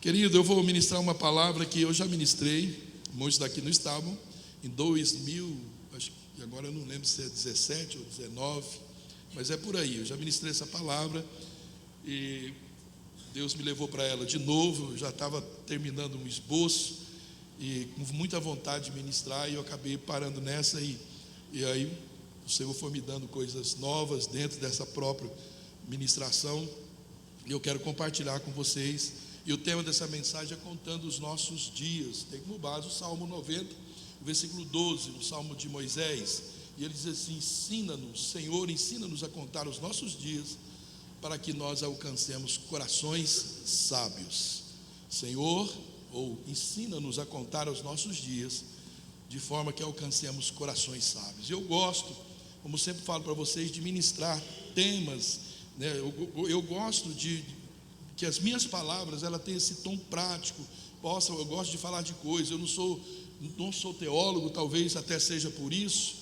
Querido, eu vou ministrar uma palavra que eu já ministrei, muitos daqui não estavam, em 2000, acho que agora eu não lembro se é 17 ou 19, mas é por aí. Eu já ministrei essa palavra e Deus me levou para ela de novo. Eu já estava terminando um esboço e com muita vontade de ministrar, e eu acabei parando nessa, e aí o Senhor foi me dando coisas novas dentro dessa própria ministração, e eu quero compartilhar com vocês. E o tema dessa mensagem é contando os nossos dias. Tem como base o Salmo 90, o versículo 12, o Salmo de Moisés, e ele diz assim: ensina-nos, Senhor, ensina-nos a contar os nossos dias, para que nós alcancemos corações sábios. Senhor, ou ensina-nos a contar os nossos dias, de forma que alcancemos corações sábios. Eu gosto, como sempre falo para vocês, de ministrar temas, né? Eu gosto de que as minhas palavras ela tenham esse tom prático. Eu gosto de falar de coisas. Eu não sou teólogo, talvez até seja por isso.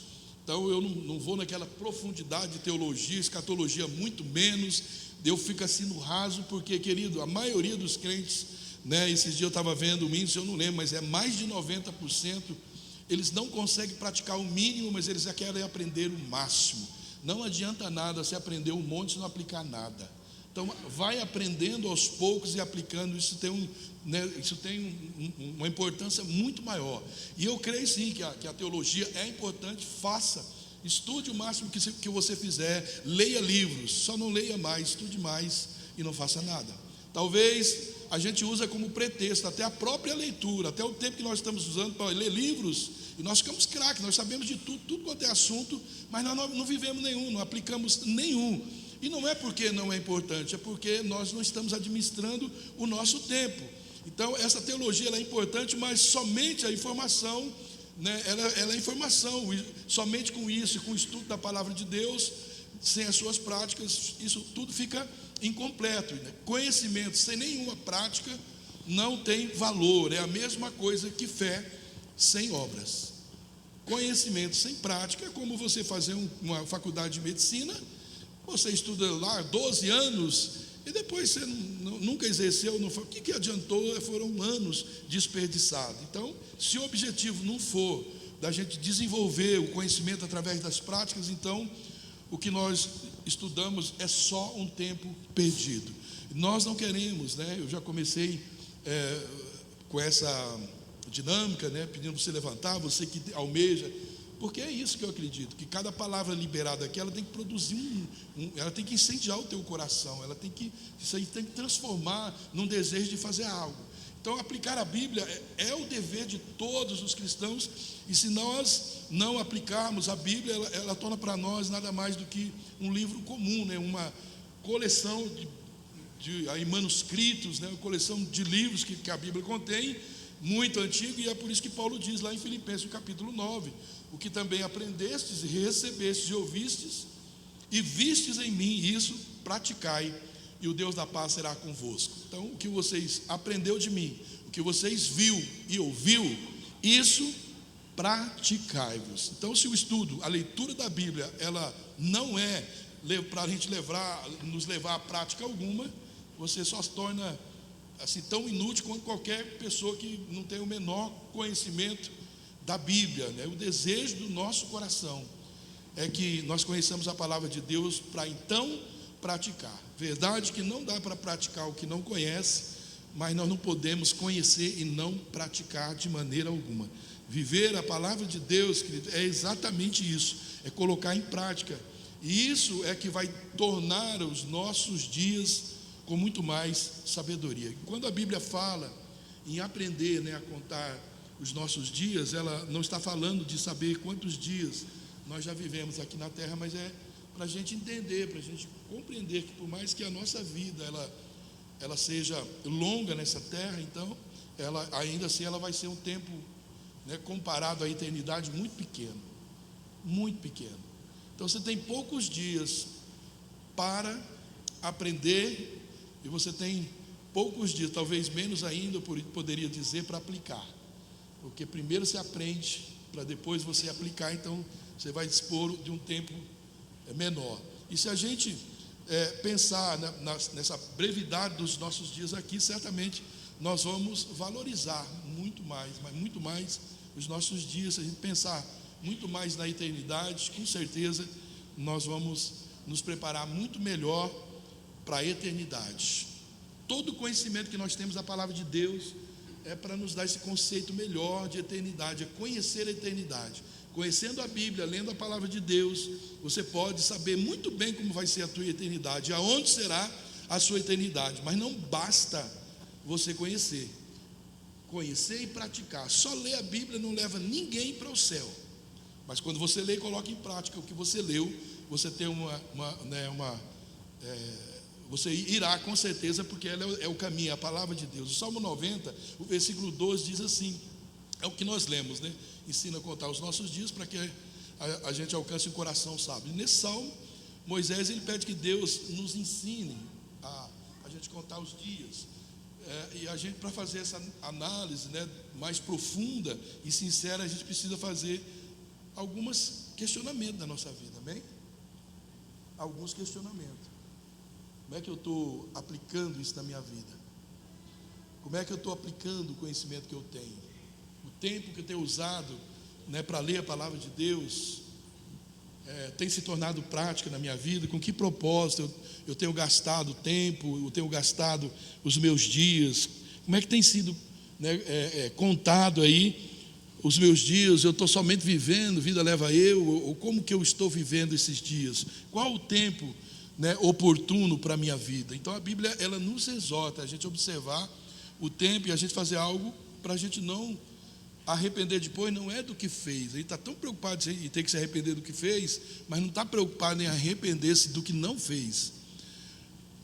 Então eu não vou naquela profundidade de teologia, escatologia muito menos. Eu fico assim no raso, porque, querido, a maioria dos crentes, né, esses dias eu estava vendo o índice, eu não lembro, mas é mais de 90%, eles não conseguem praticar o mínimo, mas eles já querem aprender o máximo. Não adianta nada você aprender um monte e não aplicar nada. Então vai aprendendo aos poucos e aplicando. Isso tem, uma importância muito maior. E eu creio sim que a teologia é importante. Estude o máximo que você fizer, leia livros, só não leia mais, estude mais e não faça nada. Talvez a gente usa como pretexto até a própria leitura, até o tempo que nós estamos usando para ler livros, e nós ficamos craques, nós sabemos de tudo quanto é assunto, mas nós não vivemos nenhum, não aplicamos nenhum. E não é porque não é importante, é porque nós não estamos administrando o nosso tempo. Então essa teologia ela é importante, mas somente a informação, né, ela é informação. Somente com isso, com o estudo da palavra de Deus, sem as suas práticas, isso tudo fica incompleto, né? Conhecimento sem nenhuma prática não tem valor. É a mesma coisa que fé sem obras. Conhecimento sem prática é como você fazer uma faculdade de medicina. Você estuda lá 12 anos e depois você nunca exerceu. O que adiantou? Foram anos desperdiçados. Então, se o objetivo não for da gente desenvolver o conhecimento através das práticas, então o que nós estudamos é só um tempo perdido. Nós não queremos, né? Eu já comecei com essa dinâmica, né? Pedindo para você levantar, você que almeja, porque é isso que eu acredito, que cada palavra liberada aqui, ela tem que produzir ela tem que incendiar o teu coração, isso aí tem que transformar num desejo de fazer algo. Então aplicar a Bíblia é o dever de todos os cristãos, e se nós não aplicarmos a Bíblia, ela torna para nós nada mais do que um livro comum, né? Uma coleção de manuscritos, né? Uma coleção de livros que a Bíblia contém, muito antigo, e é por isso que Paulo diz lá em Filipenses, no capítulo 9, o que também aprendestes e recebestes e ouvistes e vistes em mim, isso praticai, e o Deus da paz será convosco. Então o que vocês aprendeu de mim, o que vocês viu e ouviu, isso praticai-vos. Então se o estudo, a leitura da Bíblia, ela não é para a gente nos levar a prática alguma, você só se torna assim tão inútil quanto qualquer pessoa que não tem o menor conhecimento da Bíblia, né? O desejo do nosso coração é que nós conheçamos a palavra de Deus para então praticar. Verdade que não dá para praticar o que não conhece, mas nós não podemos conhecer e não praticar de maneira alguma. Viver a palavra de Deus, querido, é exatamente isso, é colocar em prática, e isso é que vai tornar os nossos dias com muito mais sabedoria. Quando a Bíblia fala em aprender, né, a contar os nossos dias, ela não está falando de saber quantos dias nós já vivemos aqui na terra, mas é para a gente entender, para a gente compreender que por mais que a nossa vida ela seja longa nessa terra, então ainda assim ela vai ser um tempo, né, comparado à eternidade, muito pequeno, muito pequeno. Então você tem poucos dias para aprender, e você tem poucos dias, talvez menos ainda, eu poderia dizer, para aplicar. Porque primeiro você aprende, para depois você aplicar, então você vai dispor de um tempo menor. E se a gente pensar nessa brevidade dos nossos dias aqui, certamente nós vamos valorizar muito mais, mas muito mais os nossos dias. Se a gente pensar muito mais na eternidade, com certeza nós vamos nos preparar muito melhor para a eternidade. Todo o conhecimento que nós temos da palavra de Deus é para nos dar esse conceito melhor de eternidade, é conhecer a eternidade. Conhecendo a Bíblia, lendo a palavra de Deus, você pode saber muito bem como vai ser a tua eternidade, aonde será a sua eternidade. Mas não basta você conhecer e praticar. Só ler a Bíblia não leva ninguém para o céu. Mas quando você lê e coloca em prática o que você leu, você tem você irá com certeza, porque ela é o caminho, é a palavra de Deus. O Salmo 90, o versículo 12 diz assim, é o que nós lemos, né? Ensina a contar os nossos dias para que a gente alcance um coração sábio. E nesse salmo, Moisés ele pede que Deus nos ensine a gente contar os dias. E a gente, para fazer essa análise, né, mais profunda e sincera, a gente precisa fazer alguns questionamentos da nossa vida, amém? Alguns questionamentos. Como é que eu estou aplicando isso na minha vida? Como é que eu estou aplicando o conhecimento que eu tenho? O tempo que eu tenho usado, né, para ler a palavra de Deus tem se tornado prática na minha vida? Com que propósito eu tenho gastado tempo, eu tenho gastado os meus dias? Como é que tem sido, né, contado aí os meus dias? Eu estou somente vivendo, vida leva eu, ou como que eu estou vivendo esses dias? Qual o tempo, né, oportuno para a minha vida? Então a Bíblia ela nos exorta a gente observar o tempo e a gente fazer algo para a gente não arrepender depois. Não é do que fez, ele está tão preocupado em ter que se arrepender do que fez, mas não está preocupado em arrepender-se do que não fez.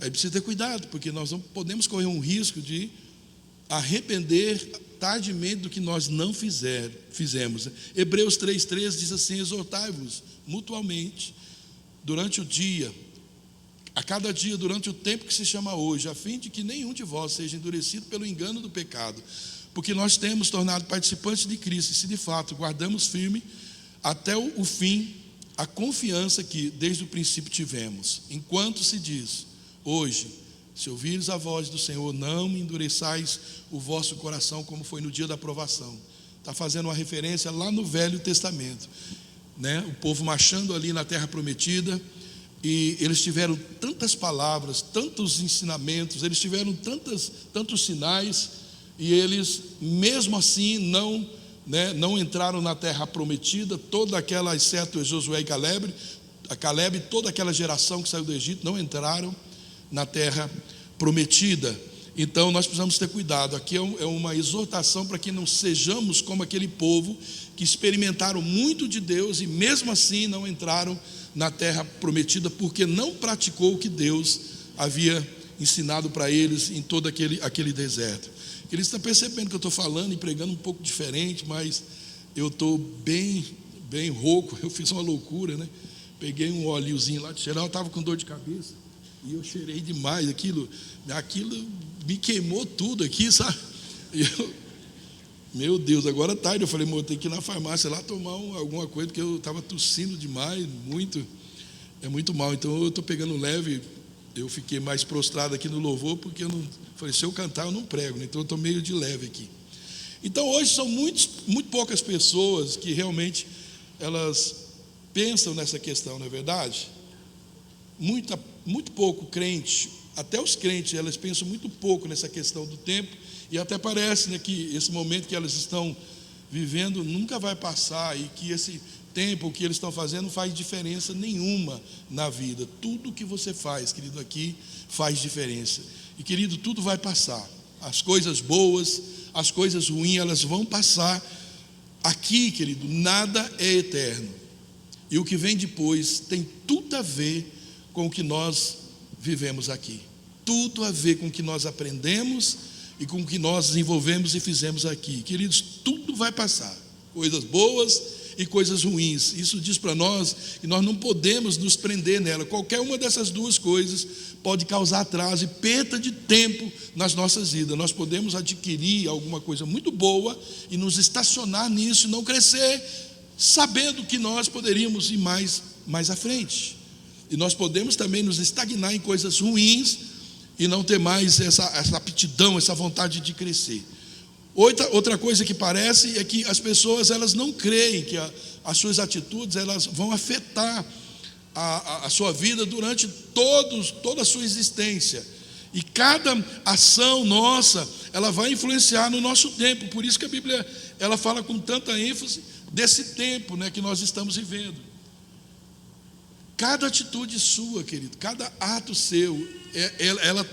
Aí precisa ter cuidado, porque nós não podemos correr um risco de arrepender tardiamente do que nós não fizemos. Hebreus 3,13 diz assim: exortai-vos mutuamente durante o dia, a cada dia, durante o tempo que se chama hoje, a fim de que nenhum de vós seja endurecido pelo engano do pecado, porque nós temos tornado participantes de Cristo, e se de fato guardamos firme até o fim a confiança que desde o princípio tivemos. Enquanto se diz hoje, se ouvires a voz do Senhor, não endureçais o vosso coração, como foi no dia da provação. Está fazendo uma referência lá no Velho Testamento, né? O povo marchando ali na terra prometida, e eles tiveram tantas palavras, tantos ensinamentos, eles tiveram tantos sinais, e eles mesmo assim não entraram na terra prometida. Toda aquela, exceto Josué e Caleb, toda aquela geração que saiu do Egito não entraram na terra prometida. Então nós precisamos ter cuidado. Aqui é uma exortação para que não sejamos como aquele povo que experimentaram muito de Deus e mesmo assim não entraram na terra prometida, porque não praticou o que Deus havia ensinado para eles em todo aquele deserto. Eles estão percebendo que eu estou falando e pregando um pouco diferente, mas eu estou bem rouco. Eu fiz uma loucura, né? Peguei um óleozinho lá de cheirar, eu estava com dor de cabeça e eu cheirei demais. Aquilo me queimou tudo aqui, sabe? Meu Deus, agora tarde. Eu falei, eu tenho que ir na farmácia lá tomar alguma coisa, porque eu estava tossindo demais, é muito mal. Então eu estou pegando leve. Eu fiquei mais prostrado aqui no louvor, porque eu não falei, se eu cantar eu não prego, né? Então eu estou meio de leve aqui. Então hoje são muito poucas pessoas que realmente elas pensam nessa questão, não é verdade? Muito pouco crente, até os crentes, elas pensam muito pouco nessa questão do tempo, e até parece, né, que esse momento que elas estão vivendo nunca vai passar, e que esse tempo, o que eles estão fazendo, não faz diferença nenhuma na vida. Tudo que você faz, querido, aqui faz diferença. E querido, tudo vai passar. As coisas boas, as coisas ruins, elas vão passar. Aqui, querido, nada é eterno. E o que vem depois tem tudo a ver com o que nós vivemos aqui. Tudo a ver com o que nós aprendemos e com o que nós desenvolvemos e fizemos aqui. Queridos, tudo vai passar. Coisas boas e coisas ruins. Isso diz para nós que nós não podemos nos prender nela. Qualquer uma dessas duas coisas pode causar atraso e perda de tempo nas nossas vidas. Nós podemos adquirir alguma coisa muito boa e nos estacionar nisso e não crescer, sabendo que nós poderíamos ir mais à frente. E nós podemos também nos estagnar em coisas ruins e não ter mais essa aptidão, essa vontade de crescer. Outra coisa que parece é que as pessoas, elas não creem que as suas atitudes, elas vão afetar a sua vida durante toda a sua existência. E cada ação nossa, ela vai influenciar no nosso tempo. Por isso que a Bíblia, ela fala com tanta ênfase desse tempo, né, que nós estamos vivendo. Cada atitude sua, querido, cada ato seu, ela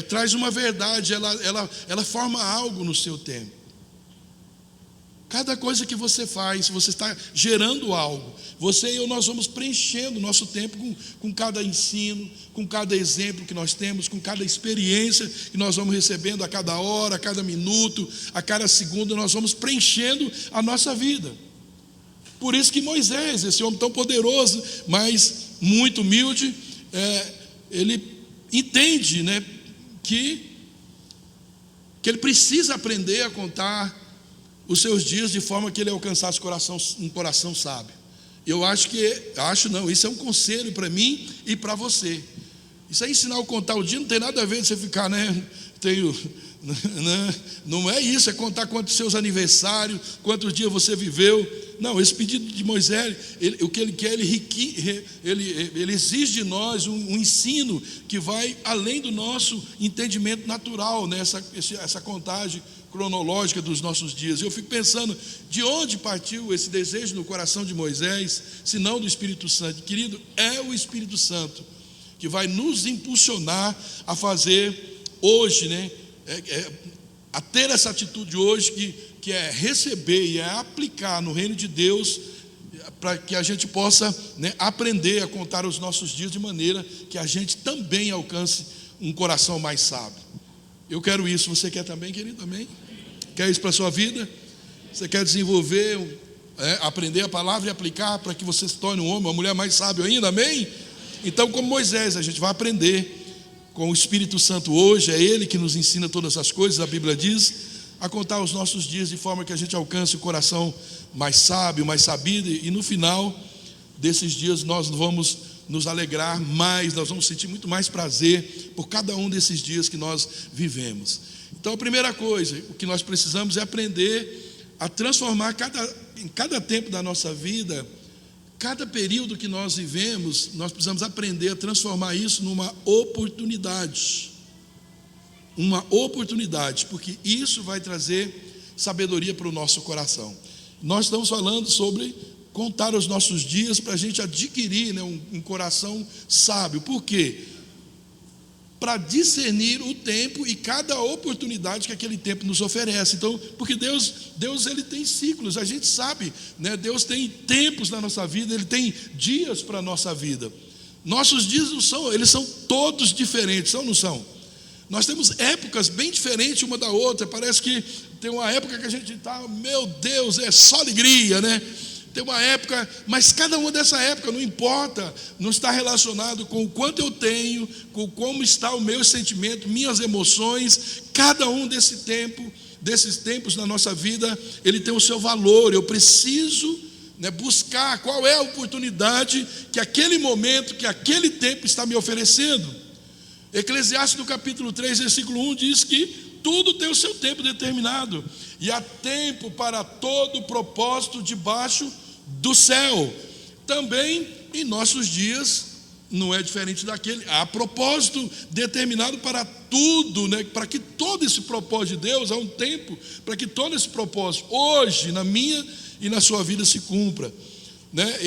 traz uma verdade, ela forma algo no seu tempo. Cada coisa que você faz, você está gerando algo. Você e eu, nós vamos preenchendo o nosso tempo com cada ensino, com cada exemplo que nós temos, com cada experiência que nós vamos recebendo a cada hora, a cada minuto, a cada segundo, nós vamos preenchendo a nossa vida. Por isso que Moisés, esse homem tão poderoso, mas muito humilde, ele entende, né, que ele precisa aprender a contar os seus dias de forma que ele alcançasse um coração sábio. Eu isso é um conselho para mim e para você. Isso é ensinar a contar o dia, não tem nada a ver de você ficar, não é isso, é contar quantos seus aniversários, quantos dias você viveu. Não, esse pedido de Moisés, o que ele quer, ele exige de nós um ensino que vai além do nosso entendimento natural, né? Essa contagem cronológica dos nossos dias. Eu fico pensando, de onde partiu esse desejo no coração de Moisés, se não do Espírito Santo? Querido, é o Espírito Santo que vai nos impulsionar a fazer hoje, né? A ter essa atitude hoje que é receber e é aplicar no reino de Deus, para que a gente possa, né, aprender a contar os nossos dias de maneira que a gente também alcance um coração mais sábio. Eu quero isso, você quer também, querido? Amém? Quer isso para a sua vida? Você quer desenvolver, aprender a palavra e aplicar para que você se torne um homem, uma mulher mais sábio ainda? Amém? Então, como Moisés, a gente vai aprender com o Espírito Santo hoje, é Ele que nos ensina todas as coisas, a Bíblia diz, a contar os nossos dias de forma que a gente alcance o coração mais sábio, mais sabido, e no final desses dias nós vamos nos alegrar mais, nós vamos sentir muito mais prazer por cada um desses dias que nós vivemos. Então a primeira coisa, o que nós precisamos é aprender a transformar em cada tempo da nossa vida, cada período que nós vivemos, nós precisamos aprender a transformar isso numa oportunidade. Uma oportunidade, porque isso vai trazer sabedoria para o nosso coração. Nós estamos falando sobre contar os nossos dias para a gente adquirir, né, um coração sábio. Por quê? Para discernir o tempo e cada oportunidade que aquele tempo nos oferece. Então, porque Deus ele tem ciclos, a gente sabe, né? Deus tem tempos na nossa vida, Ele tem dias para a nossa vida. Nossos dias eles são todos diferentes, são ou não são? Nós temos épocas bem diferentes uma da outra. Parece que tem uma época que a gente está, meu Deus, é só alegria, né? Tem uma época, mas cada uma dessa época, não importa, não está relacionado com o quanto eu tenho, com como está o meu sentimento, minhas emoções. Cada um desses tempos na nossa vida, ele tem o seu valor. Eu preciso, né, buscar qual é a oportunidade que aquele momento, que aquele tempo está me oferecendo. Eclesiastes no capítulo 3, versículo 1 diz que tudo tem o seu tempo determinado, e há tempo para todo propósito debaixo do céu. Também em nossos dias não é diferente daquele. Há propósito determinado para tudo, né? Para que todo esse propósito de Deus, há um tempo para que todo esse propósito hoje na minha e na sua vida se cumpra, né?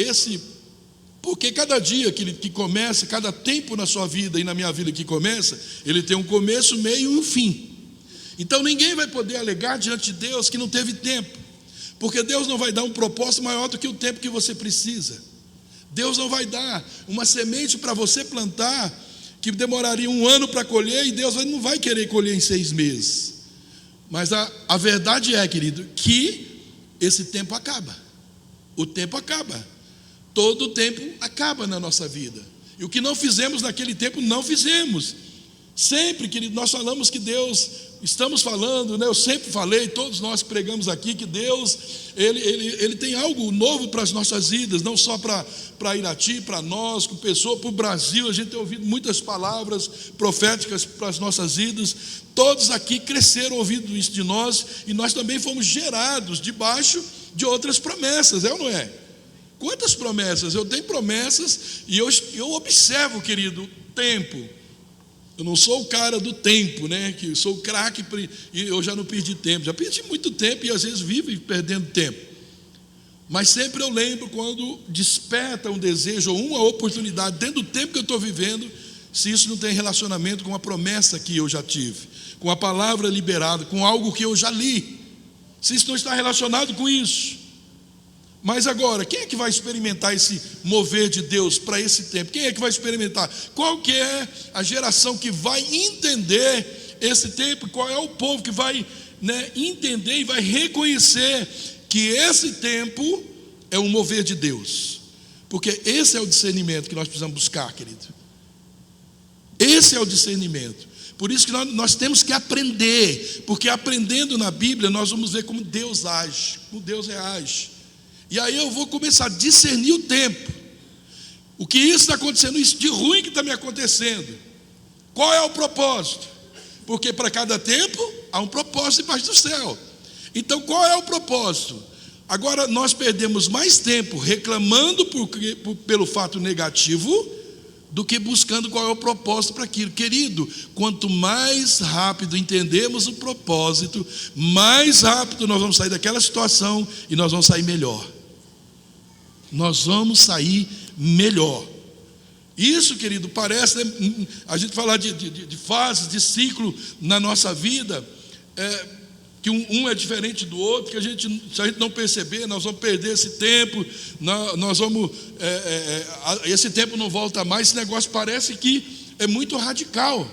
Porque cada dia que começa, cada tempo na sua vida e na minha vida que começa, ele tem um começo, meio e um fim. Então ninguém vai poder alegar diante de Deus que não teve tempo, porque Deus não vai dar um propósito maior do que o tempo que você precisa. Deus não vai dar uma semente para você plantar que demoraria 1 ano para colher, e Deus não vai querer colher em 6 meses. Mas a verdade é, querido, que esse tempo acaba. O tempo acaba. Todo o tempo acaba na nossa vida. E o que não fizemos naquele tempo, não fizemos. Sempre, querido, nós falamos que Deus, estamos falando, né? Eu sempre falei, todos nós que pregamos aqui, que Deus, Ele tem algo novo para as nossas vidas, não só para Irati, para nós, com pessoa, para o Brasil. A gente tem ouvido muitas palavras proféticas para as nossas vidas. Todos aqui cresceram ouvindo isso de nós, e nós também fomos gerados debaixo de outras promessas, é ou não é? Quantas promessas? Eu tenho promessas, e eu observo, querido, tempo. Eu não sou o cara do tempo, né? Que eu sou o craque, e eu já não perdi tempo. Já perdi muito tempo e às vezes vivo perdendo tempo. Mas sempre eu lembro quando desperta um desejo ou uma oportunidade dentro do tempo que eu estou vivendo, se isso não tem relacionamento com a promessa que eu já tive, com a palavra liberada, com algo que eu já li. Se isso não está relacionado com isso. Mas agora, quem é que vai experimentar esse mover de Deus para esse tempo? Quem é que vai experimentar? Qual que é a geração que vai entender esse tempo? Qual é o povo que vai, né, entender e vai reconhecer que esse tempo é um mover de Deus? Porque esse é o discernimento que nós precisamos buscar, querido. Esse é o discernimento. Por isso que nós temos que aprender, porque aprendendo na Bíblia nós vamos ver como Deus age, como Deus reage. E aí eu vou começar a discernir o tempo. O que isso está acontecendo, isso de ruim que está me acontecendo. Qual é o propósito? Porque para cada tempo há um propósito debaixo do céu. Então qual é o propósito? Agora nós perdemos mais tempo reclamando pelo fato negativo do que buscando qual é o propósito para aquilo. Querido, quanto mais rápido entendemos o propósito, mais rápido nós vamos sair daquela situação e nós vamos sair melhor. Nós vamos sair melhor. Isso, querido, parece, né, a gente falar de fases, de ciclo na nossa vida, que um é diferente do outro, que se a gente não perceber, nós vamos perder esse tempo, nós vamos, esse tempo não volta mais. Esse negócio parece que é muito radical.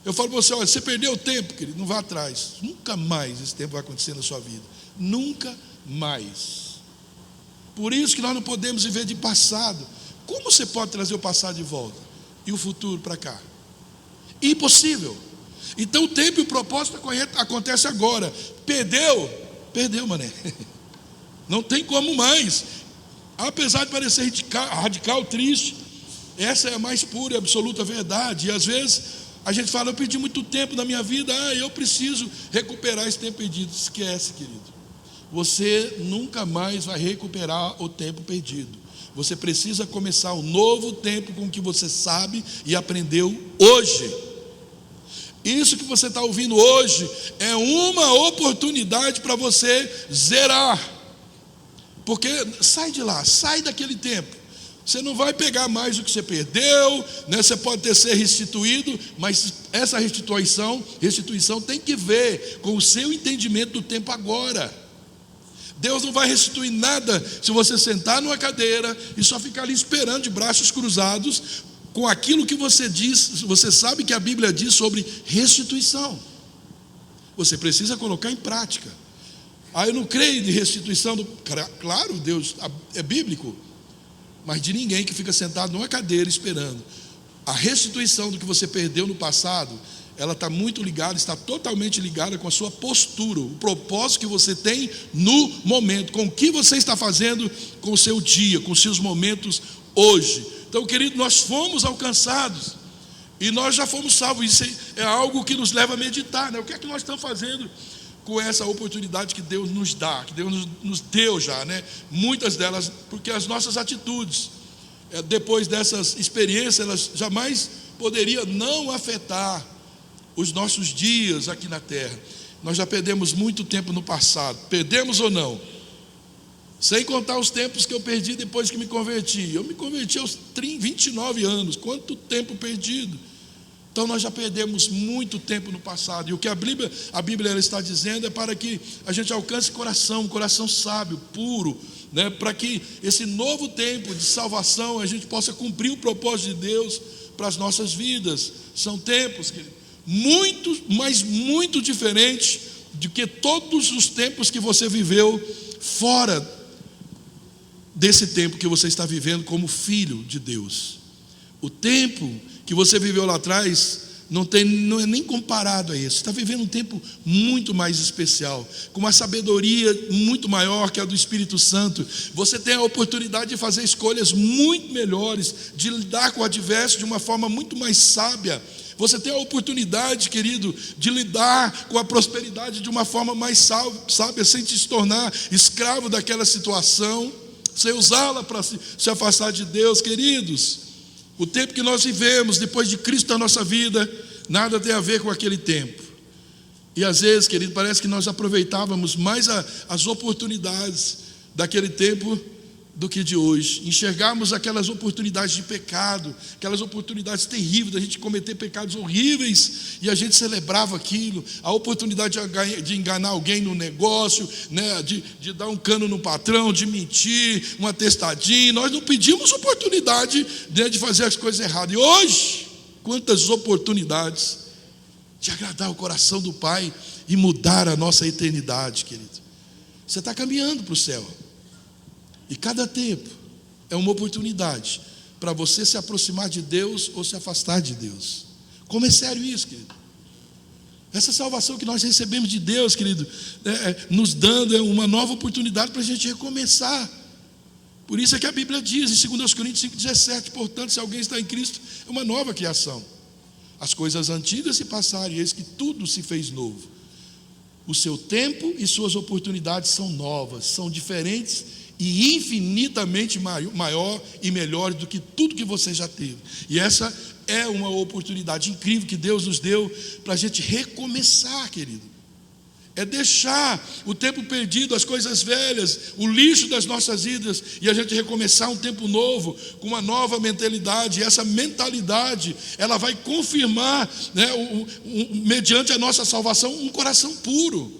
Eu falo para você, olha, você perdeu o tempo, querido, não vá atrás. Nunca mais esse tempo vai acontecer na sua vida. Nunca mais. Por isso que nós não podemos viver de passado. Como você pode trazer o passado de volta e o futuro para cá? Impossível. Então o tempo e o propósito acontece agora. Perdeu, mané. Não tem como mais. Apesar de parecer radical, triste, essa é a mais pura e absoluta verdade. E às vezes a gente fala, eu perdi muito tempo na minha vida, eu preciso recuperar esse tempo perdido. Esquece, querido. Você nunca mais vai recuperar o tempo perdido. Você precisa começar um novo tempo com o que você sabe e aprendeu hoje. Isso que você está ouvindo hoje é uma oportunidade para você zerar. Porque sai de lá, sai daquele tempo. Você não vai pegar mais o que você perdeu, né? Você pode ser restituído, mas essa restituição tem que ver com o seu entendimento do tempo agora. Deus não vai restituir nada se você sentar numa cadeira e só ficar ali esperando de braços cruzados com aquilo que você diz. Você sabe que a Bíblia diz sobre restituição. Você precisa colocar em prática. Eu não creio em restituição claro, Deus é bíblico, mas de ninguém que fica sentado numa cadeira esperando. A restituição do que você perdeu no passado, ela está muito ligada, está totalmente ligada com a sua postura, o propósito que você tem no momento, com o que você está fazendo com o seu dia, com os seus momentos hoje. Então, querido, nós fomos alcançados e nós já fomos salvos. Isso é algo que nos leva a meditar, né? O que é que nós estamos fazendo com essa oportunidade que Deus nos dá, que Deus nos deu já, né? Muitas delas, porque as nossas atitudes, depois dessas experiências, elas jamais poderiam não afetar os nossos dias aqui na terra. Nós já perdemos muito tempo no passado. Perdemos ou não? Sem contar os tempos que eu perdi depois que me converti. Eu me converti aos 29 anos. Quanto tempo perdido. Então nós já perdemos muito tempo no passado. E o que a Bíblia ela está dizendo é para que a gente alcance um coração sábio, puro, né? Para que esse novo tempo de salvação a gente possa cumprir o propósito de Deus para as nossas vidas. São tempos, querido, muito diferente do que todos os tempos que você viveu fora desse tempo que você está vivendo como filho de Deus. O tempo que você viveu lá atrás não é nem comparado a isso. Você está vivendo um tempo muito mais especial, com uma sabedoria muito maior que a do Espírito Santo. Você tem a oportunidade de fazer escolhas muito melhores, de lidar com o adverso de uma forma muito mais sábia. Você tem a oportunidade, querido, de lidar com a prosperidade de uma forma mais sábia, sem te tornar escravo daquela situação, sem usá-la para se afastar de Deus. Queridos, o tempo que nós vivemos depois de Cristo na nossa vida, nada tem a ver com aquele tempo. E às vezes, querido, parece que nós aproveitávamos mais as oportunidades daquele tempo do que de hoje. Enxergarmos aquelas oportunidades de pecado, aquelas oportunidades terríveis da gente cometer pecados horríveis, e a gente celebrava aquilo, a oportunidade de enganar alguém no negócio, né, de dar um cano no patrão, de mentir, um atestadinho. Nós não pedimos oportunidade, né, de fazer as coisas erradas. E hoje, quantas oportunidades de agradar o coração do Pai e mudar a nossa eternidade, querido. Você está caminhando para o céu. E cada tempo é uma oportunidade para você se aproximar de Deus ou se afastar de Deus. Como é sério isso, querido? Essa salvação que nós recebemos de Deus, querido, nos dando uma nova oportunidade para a gente recomeçar. Por isso é que a Bíblia diz em 2 Coríntios 5,17: portanto, se alguém está em Cristo, é uma nova criação. As coisas antigas se passaram, e eis que tudo se fez novo. O seu tempo e suas oportunidades são novas, são diferentes e infinitamente maior e melhor do que tudo que você já teve. E essa é uma oportunidade incrível que Deus nos deu para a gente recomeçar, querido. É deixar o tempo perdido, as coisas velhas, o lixo das nossas vidas, e a gente recomeçar um tempo novo, com uma nova mentalidade. E essa mentalidade, ela vai confirmar, né, mediante a nossa salvação, um coração puro.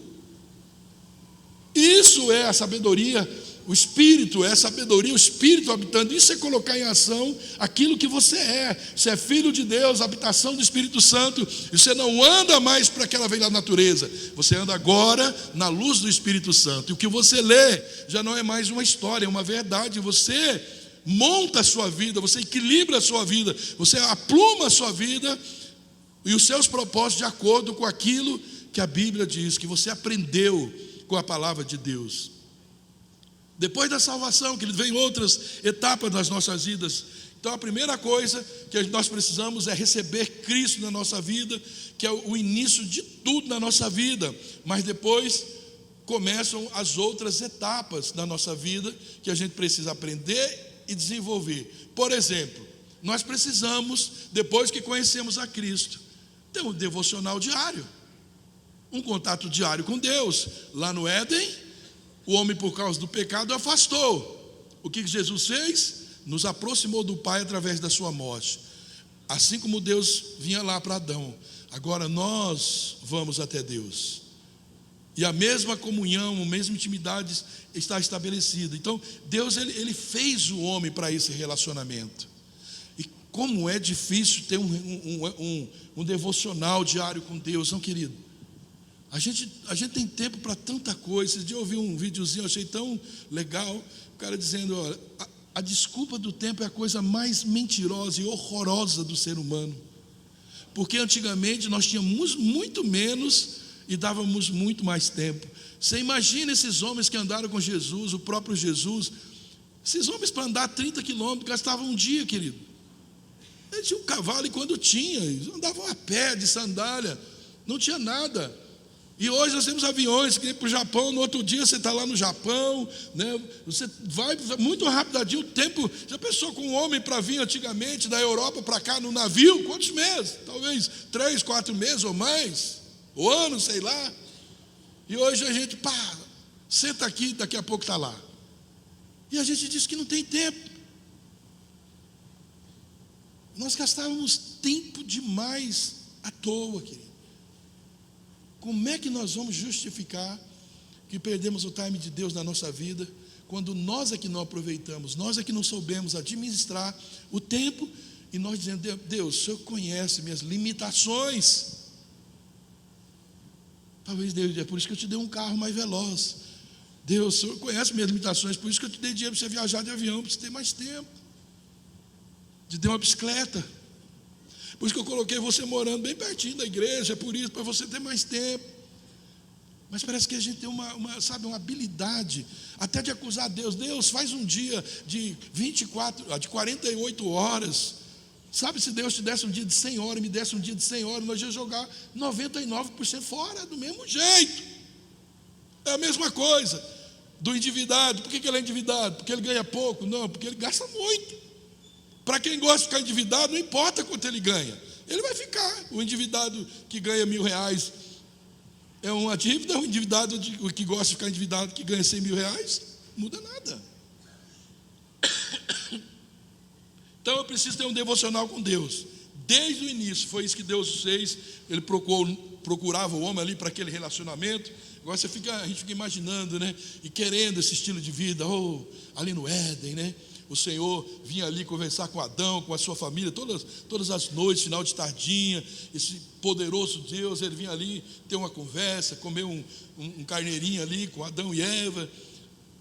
Isso é a sabedoria. O Espírito é sabedoria, o Espírito habitando. Isso é colocar em ação aquilo que você é. Você é filho de Deus, habitação do Espírito Santo. E você não anda mais para aquela velha natureza. Você anda agora na luz do Espírito Santo. E o que você lê já não é mais uma história, é uma verdade. Você monta a sua vida, você equilibra a sua vida, você apluma a sua vida e os seus propósitos de acordo com aquilo que a Bíblia diz, que você aprendeu com a palavra de Deus. Depois da salvação, que vem outras etapas das nossas vidas. Então a primeira coisa que nós precisamos é receber Cristo na nossa vida, que é o início de tudo na nossa vida. Mas depois começam as outras etapas da nossa vida que a gente precisa aprender e desenvolver. Por exemplo, nós precisamos, depois que conhecemos a Cristo, ter um devocional diário, um contato diário com Deus. Lá no Éden, o homem, por causa do pecado, afastou. O que Jesus fez? Nos aproximou do Pai através da sua morte. Assim como Deus vinha lá para Adão, agora nós vamos até Deus. E a mesma comunhão, a mesma intimidade está estabelecida. Então, Deus ele fez o homem para esse relacionamento. E como é difícil ter um devocional diário com Deus, não, querido? A gente tem tempo para tanta coisa. Esse dia eu ouvi um videozinho, eu achei tão legal, o cara dizendo: olha, a desculpa do tempo é a coisa mais mentirosa e horrorosa do ser humano. Porque antigamente nós tínhamos muito menos e dávamos muito mais tempo. Você imagina esses homens que andaram com Jesus, o próprio Jesus. Esses homens, para andar 30 quilômetros, gastavam um dia, querido. Eles tinham um cavalo, e quando tinha, eles andavam a pé, de sandália, não tinha nada. E hoje nós temos aviões que vêm para o Japão, no outro dia você está lá no Japão, né? Você vai muito rapidinho. O tempo, já pensou com um homem para vir antigamente da Europa para cá no navio? Quantos meses? Talvez 3, 4 meses ou mais, ou anos, sei lá. E hoje a gente, senta aqui, daqui a pouco está lá. E a gente diz que não tem tempo. Nós gastávamos tempo demais à toa, querido. Como é que nós vamos justificar que perdemos o time de Deus na nossa vida, quando nós é que não aproveitamos, nós é que não soubemos administrar o tempo, e nós dizendo: Deus, o Senhor conhece minhas limitações. Talvez Deus, é por isso que eu te dei um carro mais veloz. Deus, o Senhor conhece minhas limitações, por isso que eu te dei dinheiro para você viajar de avião, para você ter mais tempo. Te dei uma bicicleta. Por isso que eu coloquei você morando bem pertinho da igreja, é por isso, para você ter mais tempo. Mas parece que a gente tem uma habilidade até de acusar Deus. Deus, faz um dia de 48 horas. Sabe, se Deus te desse um dia de 100 horas e me desse um dia de 100 horas, nós íamos jogar 99% fora, do mesmo jeito. É a mesma coisa do endividado. Por que ele é endividado? Porque ele ganha pouco? Não, porque ele gasta muito. Para quem gosta de ficar endividado, não importa quanto ele ganha, ele vai ficar. O endividado que ganha R$1.000 é uma dívida, o endividado que gosta de ficar endividado, que ganha R$100.000, não muda nada. Então eu preciso ter um devocional com Deus. Desde o início, foi isso que Deus fez. Ele procurava o homem ali para aquele relacionamento. Agora a gente fica imaginando, né? E querendo esse estilo de vida, ali no Éden, né? O Senhor vinha ali conversar com Adão, com a sua família, todas as noites, final de tardinha. Esse poderoso Deus, ele vinha ali ter uma conversa, comer um carneirinho ali com Adão e Eva,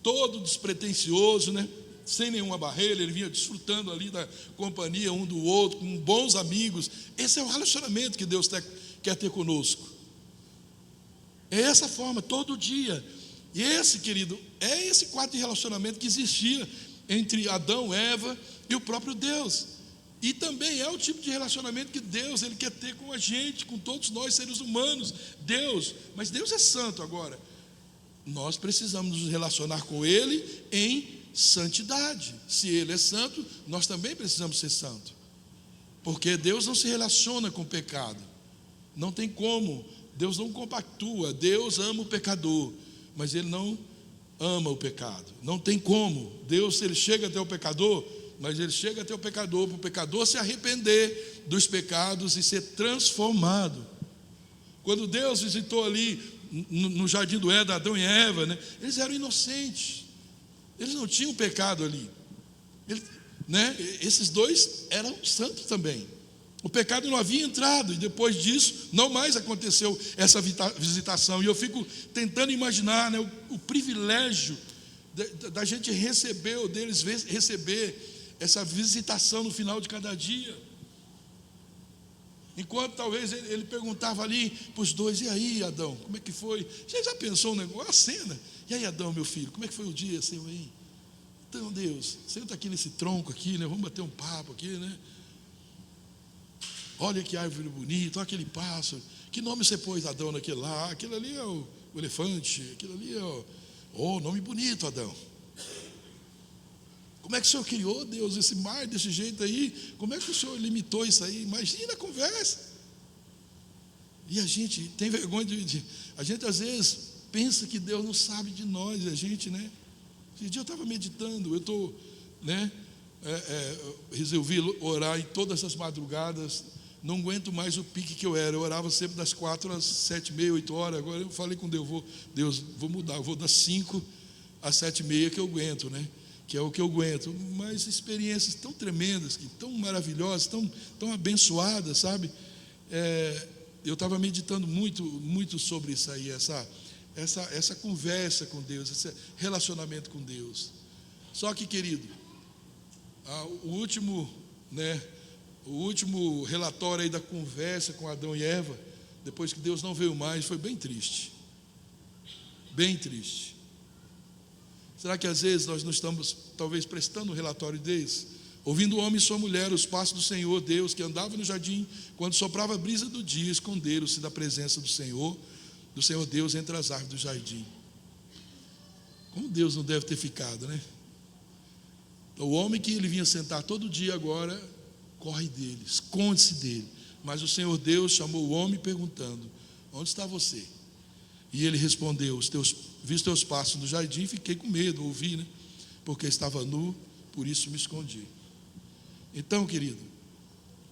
todo despretensioso, né? Sem nenhuma barreira, ele vinha desfrutando ali da companhia um do outro, com bons amigos. Esse é o relacionamento que Deus quer ter conosco. É essa forma, todo dia. E esse, querido, é esse quadro de relacionamento que existia entre Adão, Eva e o próprio Deus. E também é o tipo de relacionamento que Deus ele quer ter com a gente, com todos nós seres humanos. Mas Deus é santo agora. Nós precisamos nos relacionar com Ele em santidade. Se Ele é santo, nós também precisamos ser santos. Porque Deus não se relaciona com o pecado. Não tem como. Deus não compactua. Deus ama o pecador, mas Ele não ama o pecado. Não tem como. Deus, ele chega até o pecador, mas ele chega até o pecador para o pecador se arrepender dos pecados e ser transformado. Quando Deus visitou ali no jardim do Éden, Adão e Eva, né, eles eram inocentes. Eles não tinham pecado ali. Esses dois eram santos também. O pecado não havia entrado, e depois disso não mais aconteceu essa visitação. E eu fico tentando imaginar, né, o privilégio da gente deles receber essa visitação no final de cada dia. Enquanto talvez ele perguntava ali para os dois: e aí, Adão, como é que foi? Você já pensou no negócio? A cena. E aí, Adão, meu filho, como é que foi o dia seu aí? Então, Deus, senta aqui nesse tronco aqui, né? Vamos bater um papo aqui, né? Olha que árvore bonita, olha aquele pássaro. Que nome você pôs, Adão, naquele lá? Aquele ali é o elefante, aquele ali é nome bonito, Adão. Como é que o Senhor criou, Deus, esse mar desse jeito aí? Como é que o Senhor limitou isso aí? Imagina a conversa. E a gente tem vergonha a gente às vezes pensa que Deus não sabe de nós, a gente, né? Esse dia eu estava meditando, eu estou, né? Resolvi orar em todas as madrugadas. Não aguento mais o pique que eu era. Eu orava sempre das 4 às 7h30, 8 horas. Agora eu falei com Deus, vou mudar, eu vou das 5 às 7h30 que eu aguento, né? Que é o que eu aguento. Mas experiências tão tremendas, tão maravilhosas, tão abençoadas, sabe? Eu estava meditando muito sobre isso aí, essa conversa com Deus, esse relacionamento com Deus. Só que, querido, o último relatório aí da conversa com Adão e Eva, depois que Deus não veio mais, foi bem triste. Bem triste. Será que às vezes nós não estamos talvez prestando um relatório deles? Ouvindo o homem e sua mulher, os passos do Senhor Deus, que andava no jardim, quando soprava a brisa do dia, esconderam-se da presença do Senhor Deus entre as árvores do jardim. Como Deus não deve ter ficado, né? O homem que ele vinha sentar todo dia agora corre dele, esconde-se dele. Mas o Senhor Deus chamou o homem perguntando: onde está você? E ele respondeu: vi os teus passos no jardim, fiquei com medo, ouvi, né? Porque estava nu, por isso me escondi. Então, querido,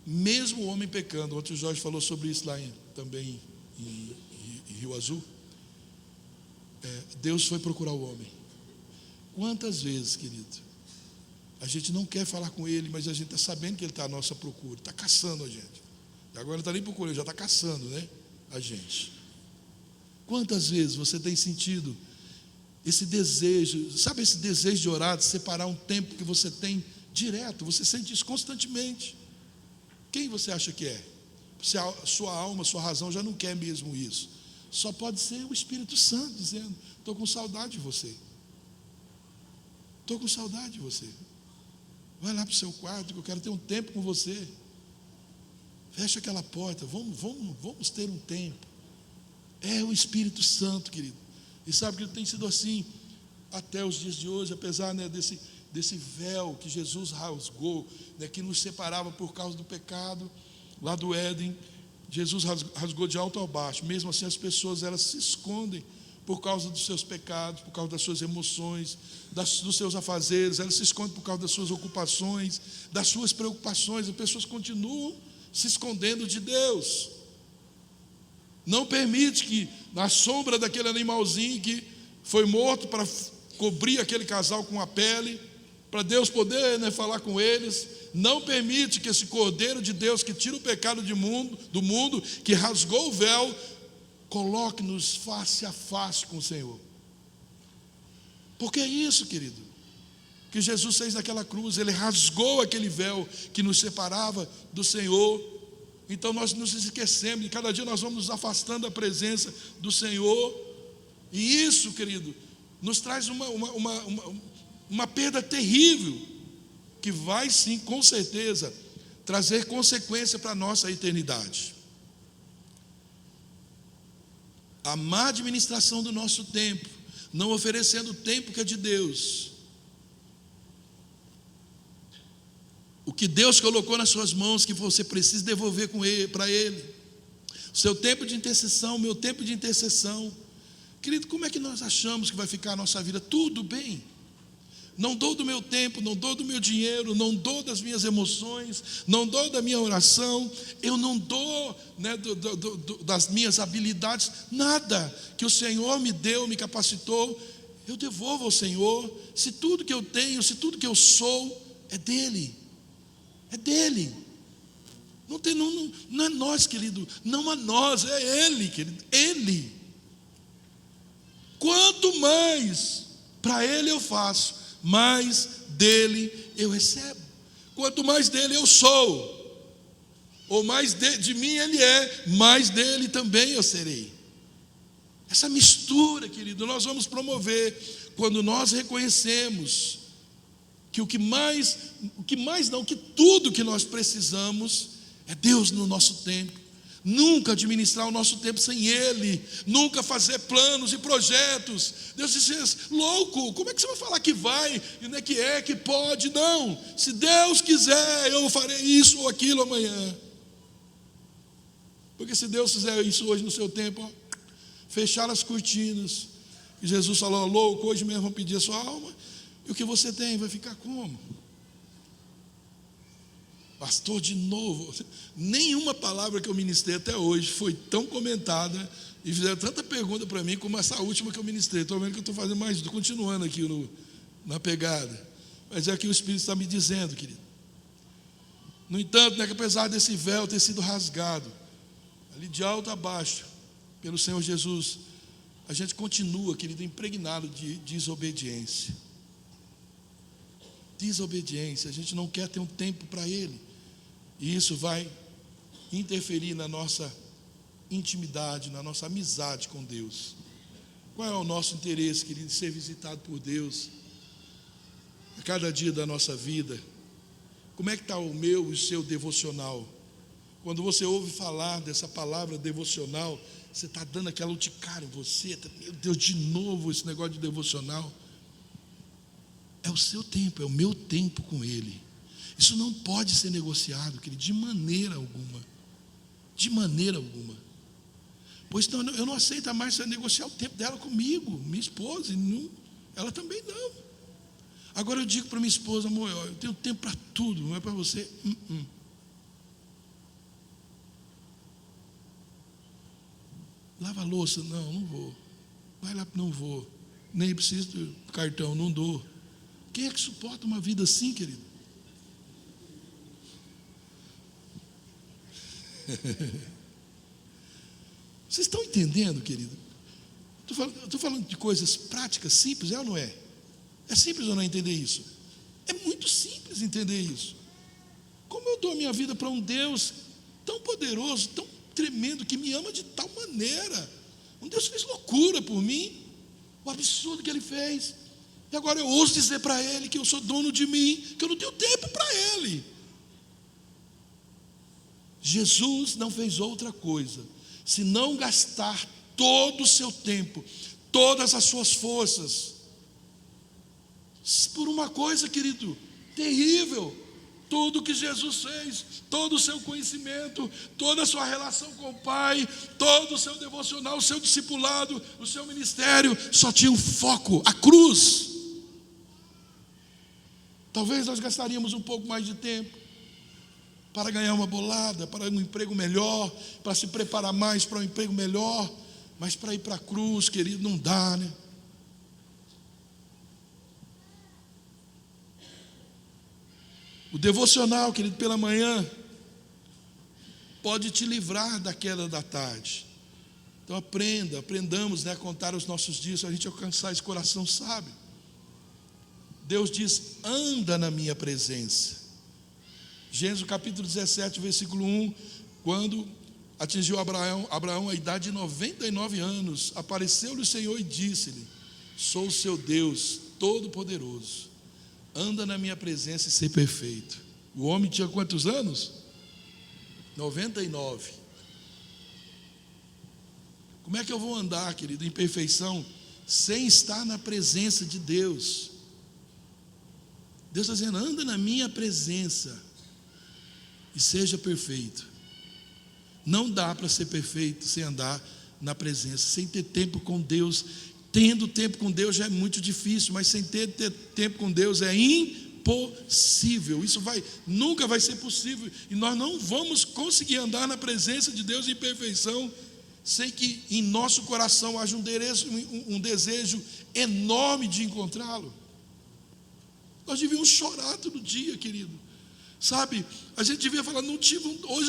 mesmo o homem pecando, ontem o Jorge falou sobre isso lá também em Rio Azul, Deus foi procurar o homem. Quantas vezes, querido, a gente não quer falar com ele, mas a gente está sabendo que ele está à nossa procura, está caçando a gente. E agora não está nem procurando, já está caçando, né, a gente. Quantas vezes você tem sentido esse desejo, sabe, esse desejo de orar, de separar um tempo que você tem direto? Você sente isso constantemente. Quem você acha que é? Se a sua alma, a sua razão já não quer mesmo isso. Só pode ser o Espírito Santo dizendo: estou com saudade de você. Estou com saudade de você. Vai lá para o seu quarto, que eu quero ter um tempo com você. Fecha aquela porta, vamos ter um tempo. É o Espírito Santo, querido. E sabe que tem sido assim até os dias de hoje, apesar, né, desse véu que Jesus rasgou, né, que nos separava por causa do pecado, lá do Éden. Jesus rasgou de alto a baixo. Mesmo assim, as pessoas, elas se escondem por causa dos seus pecados, por causa das suas emoções, dos seus afazeres. Elas se escondem por causa das suas ocupações, das suas preocupações. As pessoas continuam se escondendo de Deus. Não permite que, na sombra daquele animalzinho que foi morto para cobrir aquele casal com a pele, para Deus poder, né, falar com eles, não permite que esse Cordeiro de Deus, que tira o pecado do mundo, que rasgou o véu, coloque-nos face a face com o Senhor. Porque é isso, querido, que Jesus fez naquela cruz. Ele rasgou aquele véu que nos separava do Senhor. Então nós nos esquecemos, e cada dia nós vamos nos afastando da presença do Senhor. E isso, querido, nos traz uma perda terrível, que vai sim, com certeza, trazer consequência para a nossa eternidade. A má administração do nosso tempo, não oferecendo o tempo que é de Deus. O que Deus colocou nas suas mãos, que você precisa devolver para Ele. O seu tempo de intercessão, o meu tempo de intercessão. Querido, como é que nós achamos que vai ficar a nossa vida? Tudo bem. Não dou do meu tempo, não dou do meu dinheiro, não dou das minhas emoções, não dou da minha oração, eu não dou, né, das minhas habilidades, nada que o Senhor me deu, me capacitou, eu devolvo ao Senhor. Se tudo que eu tenho, se tudo que eu sou é dele, é dele. Não é nós, querido, não é nós, é Ele, querido, Ele. Quanto mais para Ele eu faço, mais dele eu recebo. Quanto mais dele eu sou, ou mais de mim ele é, mais dele também eu serei. Essa mistura, querido, nós vamos promover quando nós reconhecemos que que tudo que nós precisamos é Deus no nosso tempo. Nunca administrar o nosso tempo sem Ele, nunca fazer planos e projetos. Deus disse: louco, como é que você vai falar que vai, e não é, que pode? Não, se Deus quiser, eu farei isso ou aquilo amanhã. Porque se Deus fizer isso hoje no seu tempo, ó, fechar as cortinas, e Jesus falou: louco, hoje mesmo vão pedir a sua alma, e o que você tem vai ficar como? Pastor, de novo, nenhuma palavra que eu ministrei até hoje foi tão comentada e fizeram tanta pergunta para mim como essa última que eu ministrei. Estou vendo que eu estou fazendo mais, estou continuando aqui na pegada. Mas é que o Espírito está me dizendo, querido. No entanto, né, que apesar desse véu ter sido rasgado, ali de alto a baixo, pelo Senhor Jesus, a gente continua, querido, impregnado de desobediência. Desobediência, a gente não quer ter um tempo para Ele. E isso vai interferir na nossa intimidade, na nossa amizade com Deus. Qual é o nosso interesse, querido, de ser visitado por Deus a cada dia da nossa vida? Como é que está o meu e o seu devocional? Quando você ouve falar dessa palavra devocional, você está dando aquela urticária em você, meu Deus, de novo esse negócio de devocional. É o seu tempo, é o meu tempo com Ele. Isso não pode ser negociado, querido, de maneira alguma. De maneira alguma. Pois não, eu não aceito mais você negociar o tempo dela comigo, minha esposa, e ela também não. Agora eu digo para minha esposa: amor, eu tenho tempo para tudo, não é para você. Lava a louça, não vou. Vai lá, não vou. Nem preciso do cartão, não dou. Quem é que suporta uma vida assim, querido? Vocês estão entendendo, querido? Estou falando de coisas práticas, simples, é ou não é? É simples ou não entender isso? É muito simples entender isso. Como eu dou a minha vida para um Deus tão poderoso, tão tremendo, que me ama de tal maneira. Um Deus que fez loucura por mim, o absurdo que Ele fez. E agora eu ouso dizer para Ele que eu sou dono de mim, que eu não tenho tempo para Ele. Jesus não fez outra coisa senão gastar todo o seu tempo, todas as suas forças, por uma coisa, querido, terrível. Tudo que Jesus fez, todo o seu conhecimento, toda a sua relação com o Pai, todo o seu devocional, o seu discipulado, o seu ministério, só tinha um foco: a cruz. Talvez nós gastaríamos um pouco mais de tempo para ganhar uma bolada, para um emprego melhor, para se preparar mais para um emprego melhor, mas para ir para a cruz, querido, não dá, né? O devocional, querido, pela manhã, pode te livrar da queda da tarde. Então aprendamos, né, a contar os nossos dias, para a gente alcançar esse coração sábio. Deus diz: anda na minha presença. Gênesis capítulo 17, versículo 1, quando atingiu Abraão a idade de 99 anos, apareceu-lhe o Senhor e disse-lhe: sou o seu Deus Todo-Poderoso, anda na minha presença e ser perfeito. O homem tinha quantos anos? 99. Como é que eu vou andar, querido, em perfeição, sem estar na presença de Deus? Deus está dizendo: anda na minha presença e seja perfeito. Não dá para ser perfeito sem andar na presença, sem ter tempo com Deus. Tendo tempo com Deus já é muito difícil, mas sem ter tempo com Deus é impossível. Isso nunca vai ser possível, e nós não vamos conseguir andar na presença de Deus em perfeição sem que em nosso coração haja um desejo enorme de encontrá-lo. Nós devíamos chorar todo dia, querido, sabe? A gente devia falar: hoje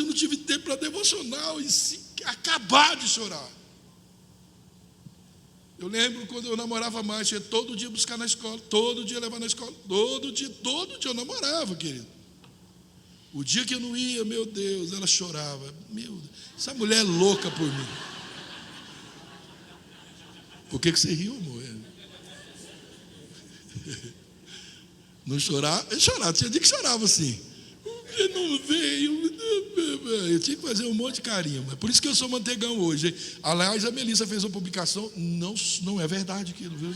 eu não tive tempo para devocional, e acabar de chorar. Eu lembro quando eu namorava mais, tinha todo dia buscar na escola, todo dia levar na escola, todo dia eu namorava, querido. O dia que eu não ia, meu Deus, ela chorava. Meu Deus, essa mulher é louca por mim. Por que você riu, amor? Não chorar? Eu chorava, tinha dia que chorava assim. Ele não veio, eu tinha que fazer um monte de carinho, mas por isso que eu sou mantegão hoje, hein? Aliás, a Melissa fez uma publicação, não é verdade aquilo, viu?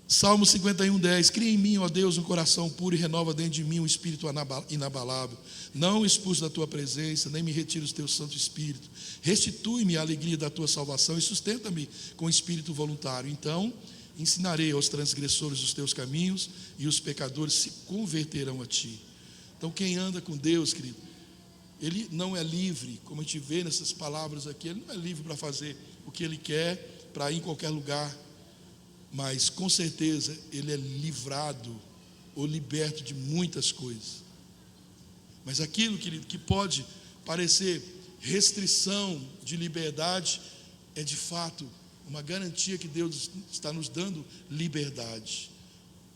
Salmo 51:10, cria em mim, ó Deus, um coração puro e renova dentro de mim um espírito inabalável. Não expulse da tua presença, nem me retire o teu santo espírito. Restitui-me a alegria da tua salvação e sustenta-me com espírito voluntário. Então ensinarei aos transgressores os teus caminhos e os pecadores se converterão a ti. Então quem anda com Deus, querido, ele não é livre, como a gente vê nessas palavras aqui, ele não é livre para fazer o que ele quer, para ir em qualquer lugar, mas com certeza ele é livrado ou liberto de muitas coisas. Mas aquilo, querido, que pode parecer restrição de liberdade, é de fato uma garantia que Deus está nos dando liberdade.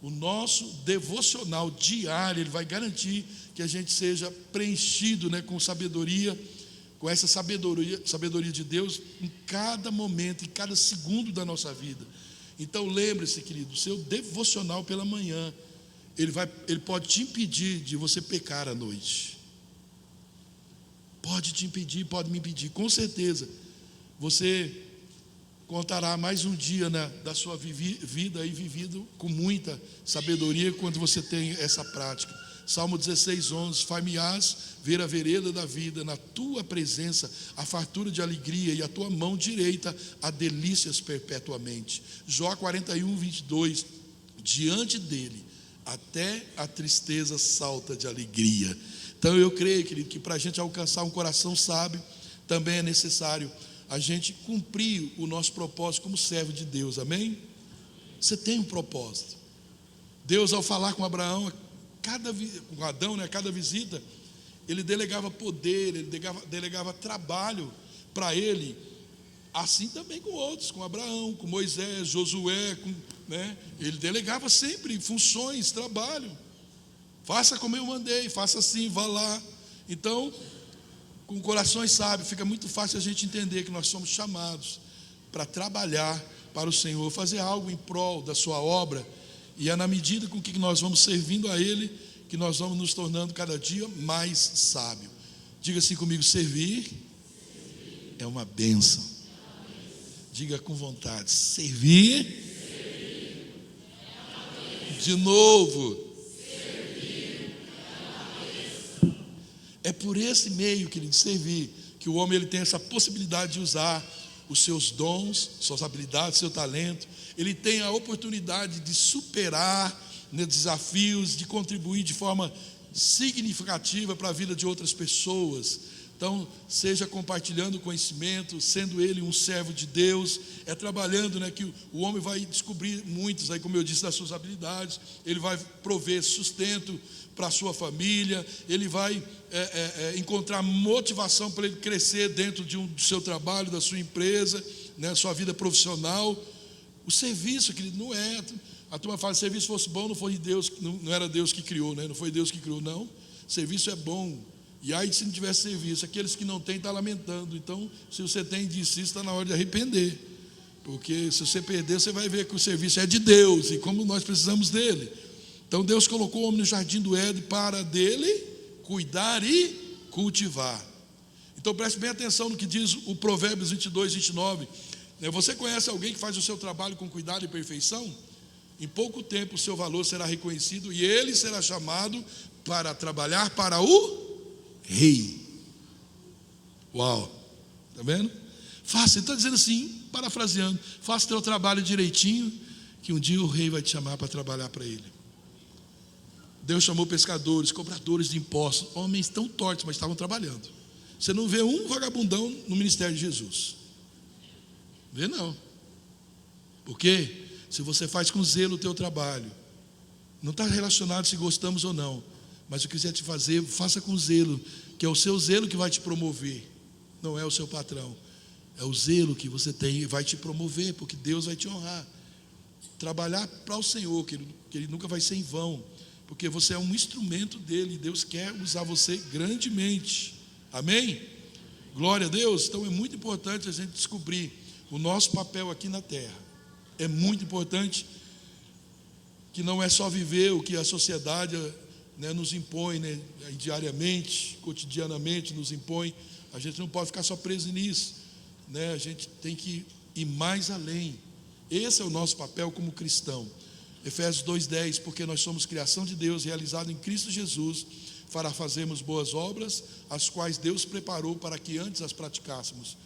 O nosso devocional diário, ele vai garantir que a gente seja preenchido, né, com sabedoria, com essa sabedoria de Deus em cada momento, em cada segundo da nossa vida. Então lembre-se, querido, o seu devocional pela manhã, ele pode te impedir de você pecar à noite. Pode te impedir, pode me impedir. Com certeza, você contará mais um dia, né, da sua vida aí vivido com muita sabedoria quando você tem essa prática. Salmo 16:11, far-me-ás ver a vereda da vida, na tua presença a fartura de alegria, e a tua mão direita há delícias perpetuamente. Jó 41:22, diante dele até a tristeza salta de alegria. Então eu creio, querido, que para a gente alcançar um coração sábio, também é necessário a gente cumprir o nosso propósito como servo de Deus, amém? Você tem um propósito. Deus, ao falar com Abraão, com Adão, né, cada visita, ele delegava poder, ele delegava trabalho para ele, Assim também com outros, com Abraão, com Moisés, Josué, né? Ele delegava sempre funções, trabalho. Faça como eu mandei, faça assim, vá lá. Então, com corações sábios, fica muito fácil a gente entender que nós somos chamados para trabalhar para o Senhor, fazer algo em prol da sua obra, e é na medida com que nós vamos servindo a Ele, que nós vamos nos tornando cada dia mais sábios. Diga assim comigo: servir é uma bênção. Diga com vontade: servir. De novo. É por esse meio, querido, servir, que o homem ele tem essa possibilidade de usar os seus dons, suas habilidades, seu talento. Ele tem a oportunidade de superar, né, desafios, de contribuir de forma significativa para a vida de outras pessoas. Então, seja compartilhando conhecimento, sendo ele um servo de Deus, trabalhando, né, que o homem vai descobrir muitos, aí, como eu disse, das suas habilidades. Ele vai prover sustento para a sua família, ele vai encontrar motivação para ele crescer dentro do seu trabalho, da sua empresa, né, sua vida profissional. O serviço, querido, não é... A turma fala: se serviço fosse bom, não foi Deus, não era Deus que criou, né? Não foi Deus que criou, não. Serviço é bom. E aí, se não tivesse serviço, aqueles que não têm estão lamentando. Então, se você tem disso, está na hora de arrepender. Porque se você perder, você vai ver que o serviço é de Deus, e como nós precisamos dele. Então, Deus colocou o homem no jardim do Éden para dele cuidar e cultivar. Então, preste bem atenção no que diz o Provérbios 22, 29. Você conhece alguém que faz o seu trabalho com cuidado e perfeição? Em pouco tempo o seu valor será reconhecido e ele será chamado para trabalhar para o rei. Uau, está vendo? Faça, ele está dizendo assim, parafraseando: faça o teu trabalho direitinho, que um dia o rei vai te chamar para trabalhar para ele. Deus chamou pescadores, cobradores de impostos, homens tão tortos, mas estavam trabalhando. Você não vê um vagabundão no ministério de Jesus. Vê não. Por quê? Se você faz com zelo o teu trabalho, não está relacionado se gostamos ou não, mas o que quiser te fazer, faça com zelo, que é o seu zelo que vai te promover, não é o seu patrão. É o zelo que você tem e vai te promover, porque Deus vai te honrar. Trabalhar para o Senhor, que ele nunca vai ser em vão, porque você é um instrumento dele, e Deus quer usar você grandemente. Amém? Glória a Deus. Então é muito importante a gente descobrir o nosso papel aqui na terra. É muito importante que não é só viver o que a sociedade, né, nos impõe, né, diariamente, cotidianamente nos impõe. A gente não pode ficar só preso nisso, né? A gente tem que ir mais além. Esse é o nosso papel como cristão. Efésios 2:10: porque nós somos criação de Deus, realizado em Cristo Jesus, para fazermos boas obras, as quais Deus preparou para que antes as praticássemos.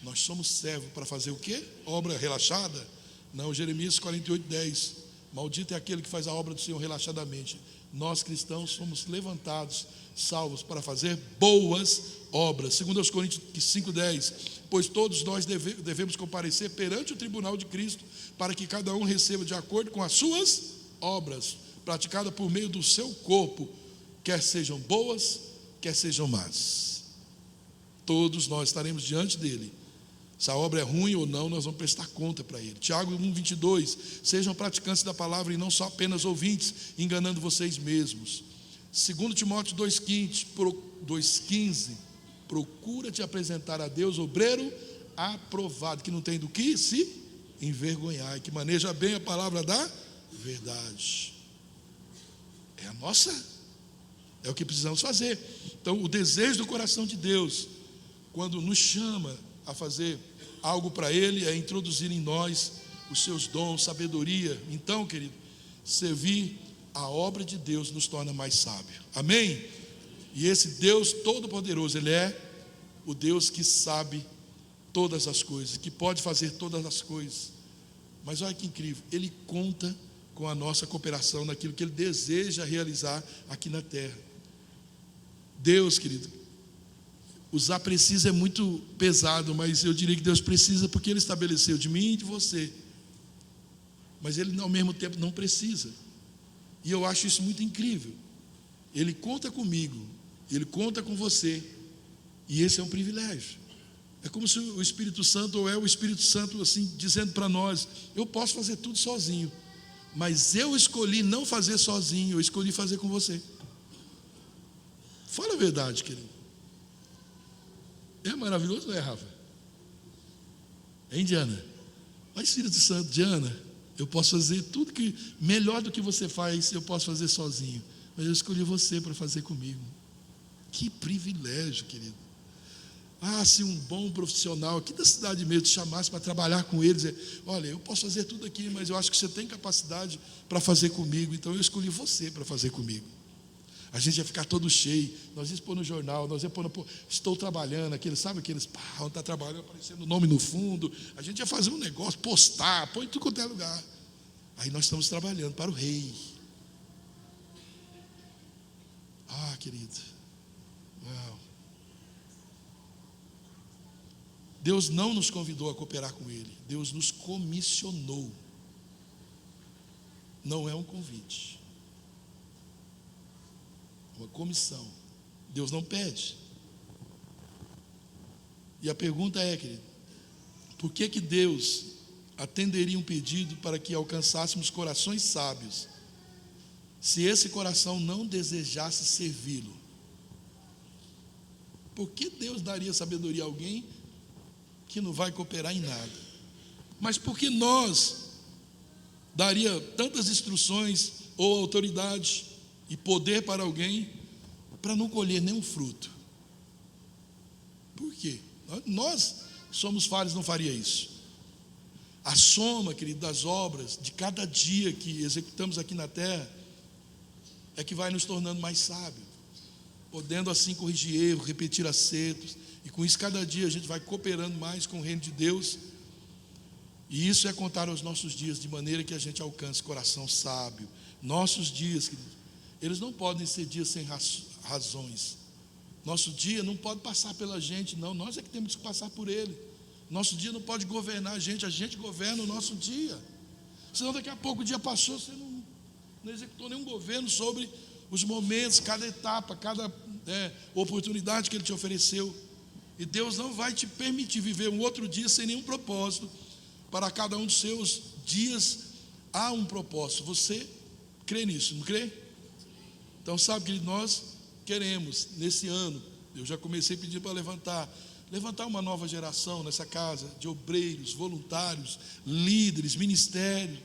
Nós somos servos para fazer o quê? Obra relaxada? Não. Jeremias 48:10: maldito é aquele que faz a obra do Senhor relaxadamente. Nós cristãos somos levantados, salvos para fazer boas obras. 2 Coríntios 5:10: pois todos nós devemos comparecer perante o tribunal de Cristo, para que cada um receba de acordo com as suas obras, praticadas por meio do seu corpo, quer sejam boas, quer sejam más. Todos nós estaremos diante dele. Se a obra é ruim ou não, nós vamos prestar conta para ele. Tiago 1:22: sejam praticantes da palavra e não só apenas ouvintes, enganando vocês mesmos. 2 Timóteo 2:15: procura te apresentar a Deus obreiro aprovado, que não tem do que se envergonhar, e que maneja bem a palavra da verdade. É a nossa, é o que precisamos fazer. Então, o desejo do coração de Deus, quando nos chama a fazer algo para Ele, é introduzir em nós os seus dons, sabedoria. Então, querido, servir a obra de Deus nos torna mais sábio. Amém? E esse Deus todo-poderoso, Ele é o Deus que sabe todas as coisas, que pode fazer todas as coisas. Mas olha que incrível, Ele conta com a nossa cooperação naquilo que Ele deseja realizar aqui na terra. Deus, querido, usar precisa é muito pesado, mas eu diria que Deus precisa porque Ele estabeleceu de mim e de você. Mas Ele ao mesmo tempo não precisa. E eu acho isso muito incrível. Ele conta comigo, Ele conta com você. E esse é um privilégio. É como se o Espírito Santo, ou é o Espírito Santo assim, dizendo para nós: eu posso fazer tudo sozinho, mas eu escolhi não fazer sozinho, eu escolhi fazer com você. Fala a verdade, querido. É maravilhoso, não é, Rafa? Hein, Diana? Mas Espírito Santo, Diana, eu posso fazer tudo que melhor do que você faz, eu posso fazer sozinho, mas eu escolhi você para fazer comigo. Que privilégio, querido. Se um bom profissional aqui da cidade mesmo te chamasse para trabalhar com eles, olha, eu posso fazer tudo aqui, mas eu acho que você tem capacidade para fazer comigo, então eu escolhi você para fazer comigo. A gente ia ficar todo cheio, nós íamos pôr no jornal, nós íamos pôr, estou trabalhando, aqueles, sabe aqueles, onde está trabalhando, aparecendo o nome no fundo, a gente ia fazer um negócio, postar, põe em tudo quanto é lugar. Aí nós estamos trabalhando para o rei. Querido, uau. Deus não nos convidou a cooperar com Ele, Deus nos comissionou. Não é um convite, é uma comissão. Deus não pede. E a pergunta é, querido, por que Deus atenderia um pedido para que alcançássemos corações sábios, se esse coração não desejasse servi-lo? Por que Deus daria sabedoria a alguém que não vai cooperar em nada? Mas por que nós daria tantas instruções ou autoridade e poder para alguém para não colher nenhum fruto? Por quê? Nós somos falhos, não faria isso. A soma, querido, das obras de cada dia que executamos aqui na terra é que vai nos tornando mais sábios, podendo assim corrigir erros, repetir acertos, e com isso cada dia a gente vai cooperando mais com o reino de Deus. E isso é contar os nossos dias de maneira que a gente alcance coração sábio. Nossos dias, querido, eles não podem ser dias sem razões. Nosso dia não pode passar pela gente, não, nós é que temos que passar por ele. Nosso dia não pode governar a gente governa o nosso dia. Senão daqui a pouco o dia passou, você não executou nenhum governo sobre os momentos, cada etapa, cada oportunidade que Ele te ofereceu. E Deus não vai te permitir viver um outro dia sem nenhum propósito. Para cada um dos seus dias há um propósito. Você crê nisso, não crê? Então sabe que nós queremos, nesse ano, eu já comecei pedindo para levantar uma nova geração nessa casa, de obreiros, voluntários, líderes, ministério.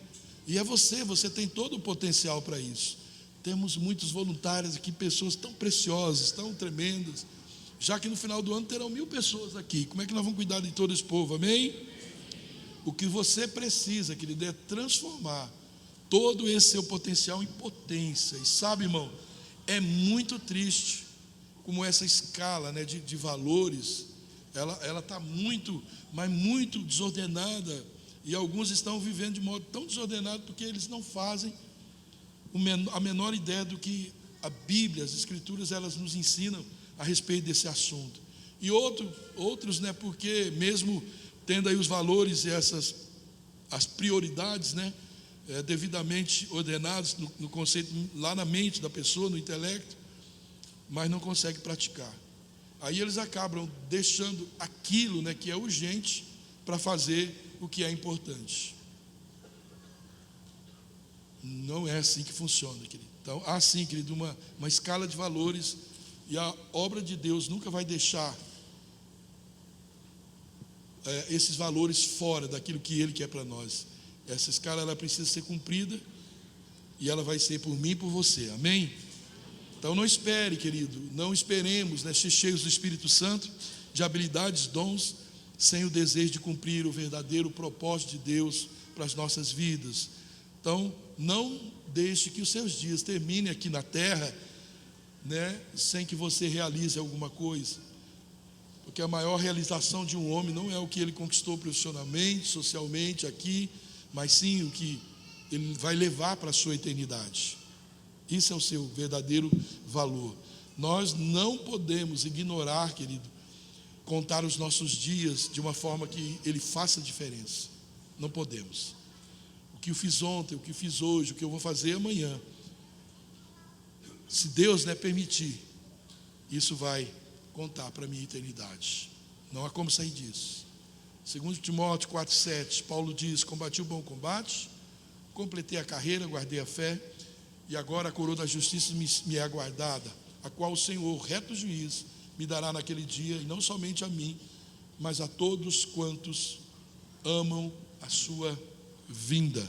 E é você tem todo o potencial para isso. Temos muitos voluntários aqui, pessoas tão preciosas, tão tremendas, já que no final do ano terão 1000 pessoas aqui. Como é que nós vamos cuidar de todo esse povo, amém? O que você precisa, querido, é transformar todo esse seu potencial em potência. E sabe, irmão, é muito triste como essa escala, de valores, ela está muito, mas muito desordenada, e alguns estão vivendo de modo tão desordenado porque eles não fazem a menor ideia do que a Bíblia, as Escrituras, elas nos ensinam a respeito desse assunto. E outros, porque mesmo tendo aí os valores e as prioridades, devidamente ordenados no conceito, lá na mente da pessoa, no intelecto, mas não consegue praticar. Aí eles acabam deixando aquilo, que é urgente, para fazer o que é importante. Não é assim que funciona, querido. Então, há sim, querido, uma escala de valores, e a obra de Deus nunca vai deixar esses valores fora daquilo que Ele quer para nós. Essa escala, ela precisa ser cumprida, e ela vai ser por mim e por você, amém? Então não espere, querido, não esperemos, ser cheios do Espírito Santo, de habilidades, dons, sem o desejo de cumprir o verdadeiro propósito de Deus para as nossas vidas. Então não deixe que os seus dias terminem aqui na terra, sem que você realize alguma coisa, porque a maior realização de um homem não é o que ele conquistou profissionalmente, socialmente aqui, mas sim o que ele vai levar para a sua eternidade. Isso é o seu verdadeiro valor. Nós não podemos ignorar, querido, contar os nossos dias de uma forma que ele faça diferença. Não podemos. O que eu fiz ontem, o que eu fiz hoje, o que eu vou fazer amanhã, se Deus permitir, isso vai contar para a minha eternidade. Não há como sair disso. Segundo Timóteo 4,7, Paulo diz: combati o bom combate, completei a carreira, guardei a fé, e agora a coroa da justiça me é aguardada, a qual o Senhor, reto juiz, me dará naquele dia, e não somente a mim, mas a todos quantos amam a sua vinda.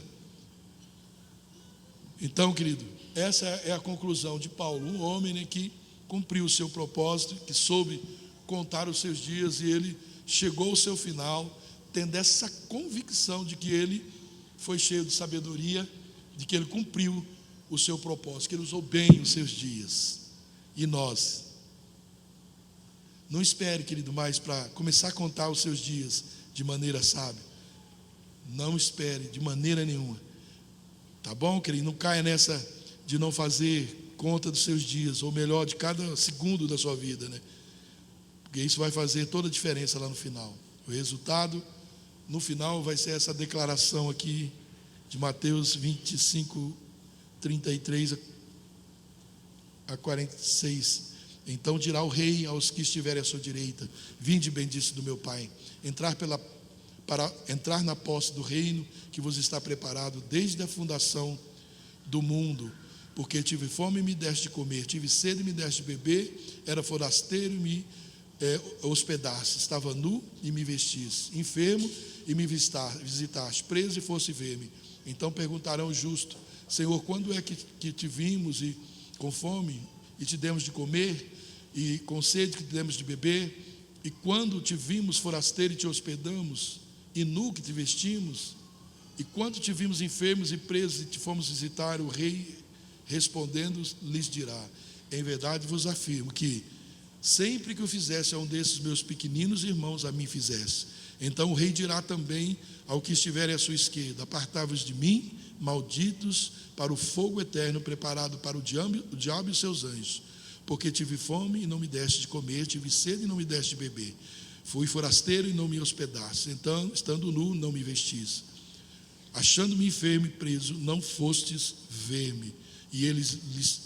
Então, querido, essa é a conclusão de Paulo, um homem, né, que cumpriu o seu propósito, que soube contar os seus dias, e ele chegou ao seu final, tendo essa convicção de que ele foi cheio de sabedoria, de que ele cumpriu o seu propósito, que ele usou bem os seus dias. E nós? Não espere, querido, mais para começar a contar os seus dias de maneira sábia. Não espere de maneira nenhuma. Tá bom, querido? Não caia nessa de não fazer conta dos seus dias, ou melhor, de cada segundo da sua vida, né? Porque isso vai fazer toda a diferença lá no final. O resultado, no final, vai ser essa declaração aqui de Mateus 25, 33 a 46. Então dirá o rei aos que estiverem à sua direita: vinde, bendito do meu Pai, para entrar na posse do reino que vos está preparado desde a fundação do mundo. Porque tive fome e me deste de comer, tive sede e me deste de beber, era forasteiro e me hospedaste, estava nu e me vestiste, enfermo e me visitaste, preso e fosse ver-me. Então perguntarão o justo: Senhor, quando é que te vimos e com fome e te demos de comer, e com sede que te demos de beber? E quando te vimos forasteiro e te hospedamos, e nu que te vestimos? E quando te vimos enfermos e presos e te fomos visitar? O rei respondendo lhes dirá: em verdade vos afirmo que sempre que o fizesse a um desses meus pequeninos irmãos, a mim fizesse. Então o rei dirá também ao que estiverem à sua esquerda: apartai-vos de mim, malditos, para o fogo eterno preparado para o diabo e os seus anjos. Porque tive fome e não me deste de comer, tive sede e não me deste de beber, fui forasteiro e não me hospedaste, então, estando nu, não me vestis, achando-me enfermo e preso, não fostes ver-me. E eles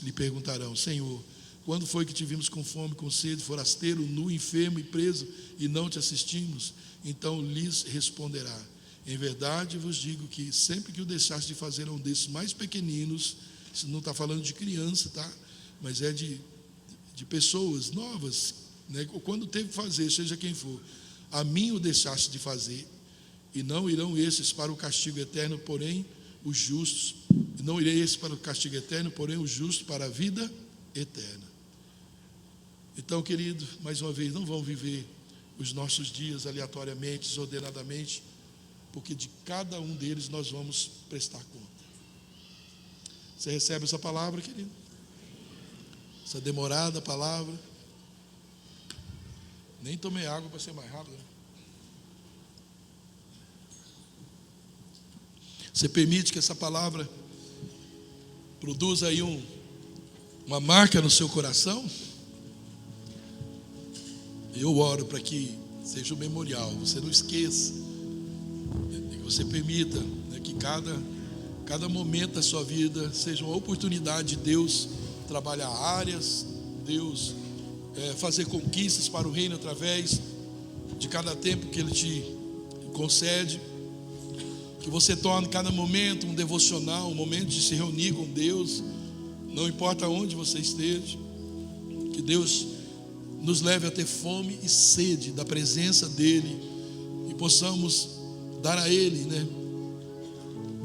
lhe perguntarão: Senhor, quando foi que te vimos com fome, com sede, forasteiro, nu, enfermo e preso, e não te assistimos? Então lhes responderá: em verdade vos digo que sempre que o deixaste de fazer a um desses mais pequeninos, isso não está falando de criança, tá? Mas é de pessoas novas, né? Quando teve que fazer, seja quem for, a mim o deixaste de fazer. E não irão esses para o castigo eterno, porém os justos, não irei esse para o castigo eterno, porém os justos para a vida eterna. Então, querido, mais uma vez, não vamos viver os nossos dias aleatoriamente, desordenadamente, porque de cada um deles nós vamos prestar conta. Você recebe essa palavra, querido? Essa demorada palavra. Nem tomei água para ser mais rápido, né? Você permite que essa palavra produza aí uma marca no seu coração? Eu oro para que seja um memorial, você não esqueça, que você permita, né, que cada momento da sua vida seja uma oportunidade de Deus trabalhar áreas, Deus fazer conquistas para o reino através de cada tempo que Ele te concede. Que você torne cada momento um devocional, um momento de se reunir com Deus, não importa onde você esteja. Que Deus nos leve a ter fome e sede da presença dEle, e possamos dar a Ele, né,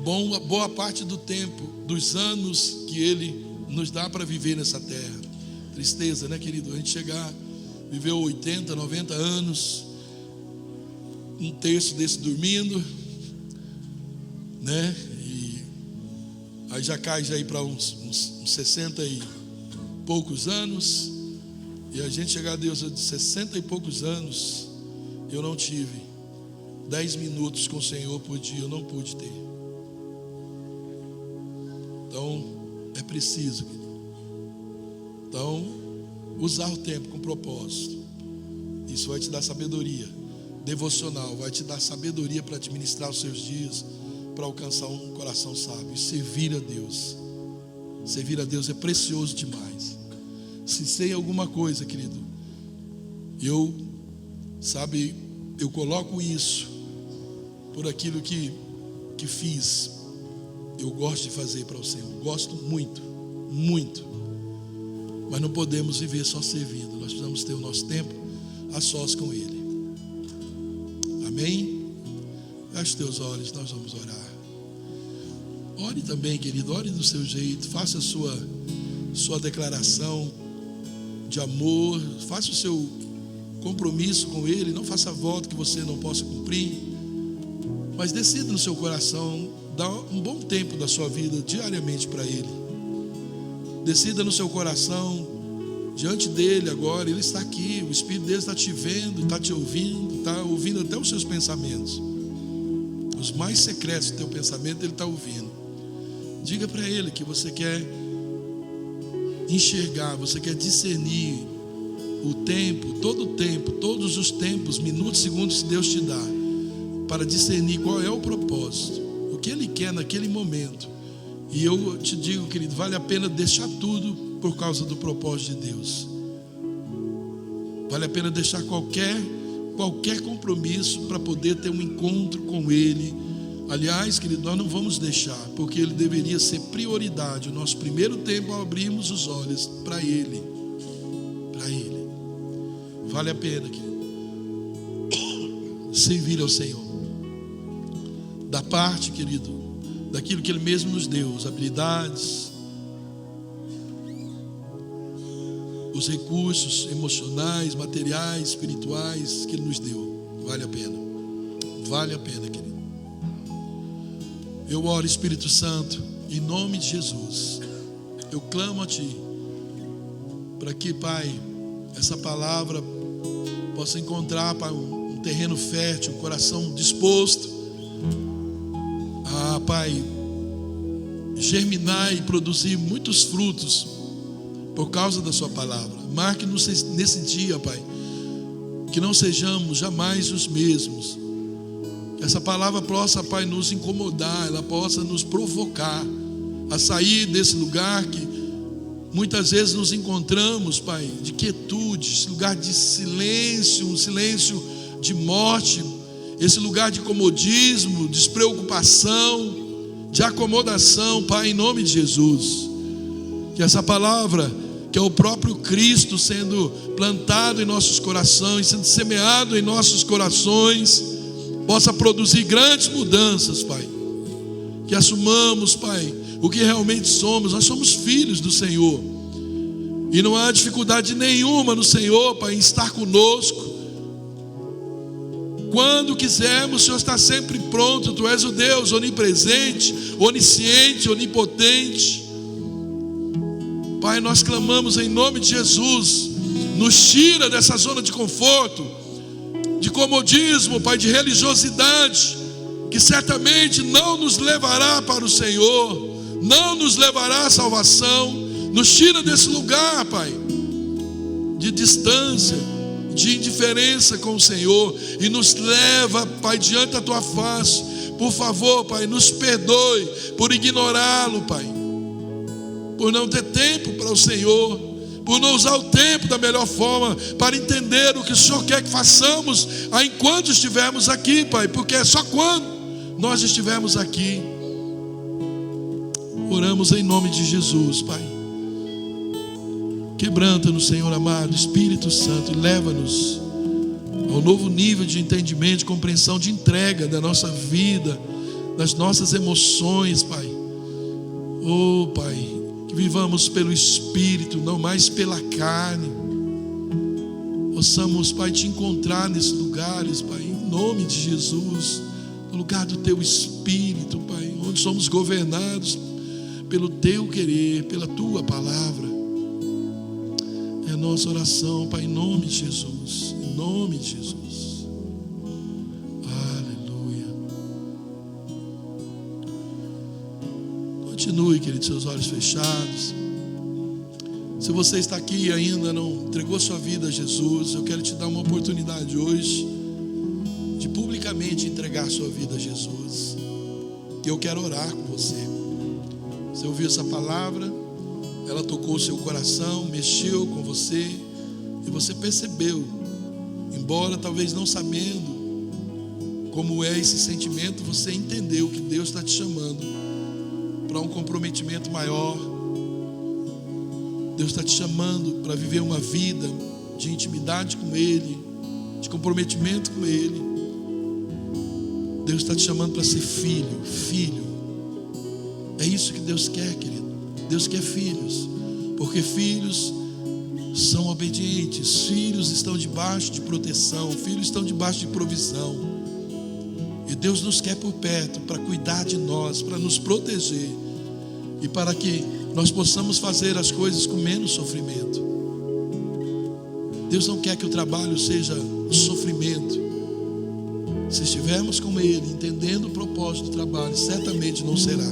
boa parte do tempo, dos anos que Ele nos dá para viver nessa terra. Tristeza, né, querido? A gente chegar, viver 80, 90 anos, um terço desse dormindo, né? E aí já cai para uns 60 e poucos anos, e a gente chegar a Deus de 60 e poucos anos, eu não tive 10 minutos com o Senhor por dia, eu não pude ter. Então é preciso, então, usar o tempo com propósito. Isso vai te dar sabedoria devocional, vai te dar sabedoria para administrar os seus dias, para alcançar um coração sábio. E servir a Deus é precioso demais. Se sei alguma coisa, querido, eu Sabe, eu coloco isso por aquilo que fiz. Eu gosto de fazer para o Senhor, gosto muito, muito. Mas não podemos viver só servindo. Nós precisamos ter o nosso tempo a sós com Ele. Amém? Feche os teus olhos, nós vamos orar. Ore também, querido, ore do seu jeito. Faça a sua declaração de amor. Faça o seu compromisso com Ele. Não faça voto que você não possa cumprir. Mas decida no seu coração dar um bom tempo da sua vida diariamente para Ele. Decida no seu coração, diante dEle agora. Ele está aqui, o Espírito dele está te vendo, está te ouvindo, está ouvindo até os seus pensamentos. Os mais secretos do teu pensamento Ele está ouvindo. Diga para Ele que você quer enxergar, você quer discernir o tempo, todos os tempos, minutos, segundos que Deus te dá, para discernir qual é o propósito, o que Ele quer naquele momento. E eu te digo, querido, vale a pena deixar tudo por causa do propósito de Deus. Vale a pena deixar qualquer compromisso para poder ter um encontro com Ele. Aliás, querido, nós não vamos deixar, porque Ele deveria ser prioridade. O nosso primeiro tempo ao abrirmos os olhos para Ele. Para Ele. Vale a pena, querido, servir ao Senhor. Da parte, querido, daquilo que Ele mesmo nos deu, as habilidades, os recursos emocionais, materiais, espirituais que Ele nos deu. Vale a pena. Vale a pena, querido. Eu oro, Espírito Santo, em nome de Jesus. Eu clamo a Ti, para que, Pai, essa palavra possa encontrar, Pai, um terreno fértil, um coração disposto a, Pai, germinar e produzir muitos frutos por causa da Sua palavra. Marque-nos nesse dia, Pai, que não sejamos jamais os mesmos. Que essa palavra possa, Pai, nos incomodar, ela possa nos provocar a sair desse lugar que muitas vezes nos encontramos, Pai, de quietude, esse lugar de silêncio, um silêncio de morte, esse lugar de comodismo, despreocupação, de acomodação, Pai, em nome de Jesus. Que essa palavra, que é o próprio Cristo sendo plantado em nossos corações, sendo semeado em nossos corações, possa produzir grandes mudanças, Pai. Que assumamos, Pai, o que realmente somos. Nós somos filhos do Senhor, e não há dificuldade nenhuma no Senhor, Pai, em estar conosco. Quando quisermos, o Senhor está sempre pronto. Tu és o Deus onipresente, onisciente, onipotente. Pai, nós clamamos em nome de Jesus, nos tira dessa zona de conforto, de comodismo, Pai, de religiosidade, que certamente não nos levará para o Senhor, não nos levará à salvação. Nos tira desse lugar, Pai, de distância, de indiferença com o Senhor, e nos leva, Pai, diante da Tua face. Por favor, Pai, nos perdoe por ignorá-lo, Pai, por não ter tempo para o Senhor, por não usar o tempo da melhor forma para entender o que o Senhor quer que façamos enquanto estivermos aqui, Pai, porque é só quando nós estivermos aqui. Oramos em nome de Jesus, Pai. Quebranta-nos, Senhor amado, Espírito Santo, e leva-nos ao novo nível de entendimento, de compreensão, de entrega da nossa vida, das nossas emoções, Pai. Oh, Pai, que vivamos pelo Espírito, não mais pela carne. Possamos, Pai, te encontrar nesses lugares, Pai, em nome de Jesus, no lugar do Teu Espírito, Pai, onde somos governados pelo Teu querer, pela Tua palavra. É a nossa oração, Pai, em nome de Jesus, em nome de Jesus. Aleluia. Continue, querido, seus olhos fechados. Se você está aqui e ainda não entregou sua vida a Jesus, eu quero te dar uma oportunidade hoje de publicamente entregar sua vida a Jesus. E eu quero orar com você. Você ouviu essa palavra, ela tocou o seu coração, mexeu com você, e você percebeu embora talvez não sabendo como é esse sentimento, você entendeu que Deus está te chamando para um comprometimento maior. Deus está te chamando para viver uma vida de intimidade com Ele, de comprometimento com Ele. Deus está te chamando para ser filho. É isso que Deus quer, querido. Deus quer filhos, porque filhos são obedientes, filhos estão debaixo de proteção, filhos estão debaixo de provisão. E Deus nos quer por perto para cuidar de nós, para nos proteger e para que nós possamos fazer as coisas com menos sofrimento. Deus não quer que o trabalho seja sofrimento. Se estivermos com Ele, entendendo o propósito do trabalho, certamente não será.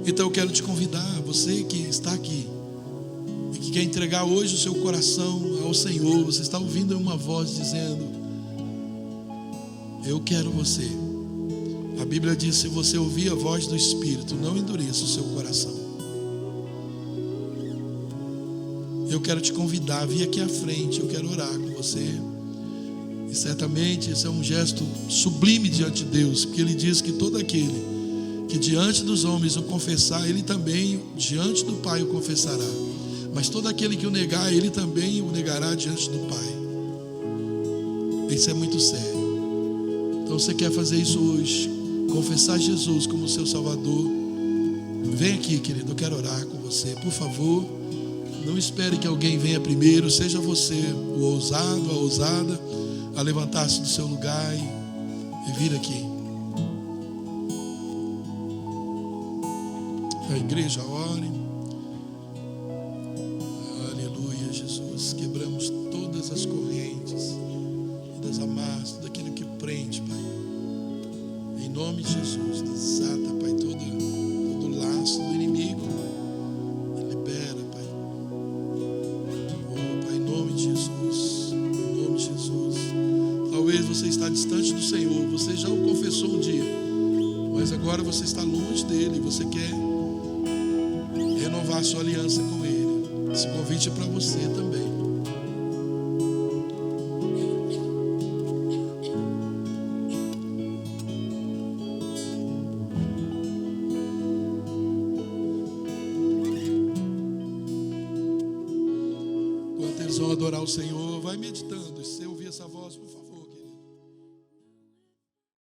Então eu quero te convidar, você que está aqui e que quer entregar hoje o seu coração ao Senhor, você está ouvindo uma voz dizendo: eu quero você. A Bíblia diz: se você ouvir a voz do Espírito, não endureça o seu coração. Eu quero te convidar a vir aqui à frente, eu quero orar com você. E certamente esse é um gesto sublime diante de Deus, porque Ele diz que todo aquele que diante dos homens o confessar, Ele também diante do Pai o confessará. Mas todo aquele que o negar, Ele também o negará diante do Pai. Isso é muito sério. Então você quer fazer isso hoje, confessar Jesus como seu Salvador? Vem aqui, querido, eu quero orar com você. Por favor, não espere que alguém venha primeiro. Seja você o ousado, a ousada, a levantar-se do seu lugar e vir aqui. A igreja ore. Aleluia, Jesus. Quebramos todas as correntes, todas as amarras, tudo aquilo que prende, Pai. Em nome de Jesus, desata, Pai, todo laço do inimigo. Libera, Pai. Oh, Pai, em nome de Jesus. Em nome de Jesus. Talvez você está distante do Senhor, você já o confessou um dia, mas agora você está longe dele, você quer renovar a sua aliança com Ele. Esse convite é para você também. Enquanto eles vão adorar o Senhor, vai meditando. E se você ouvir essa voz, por favor,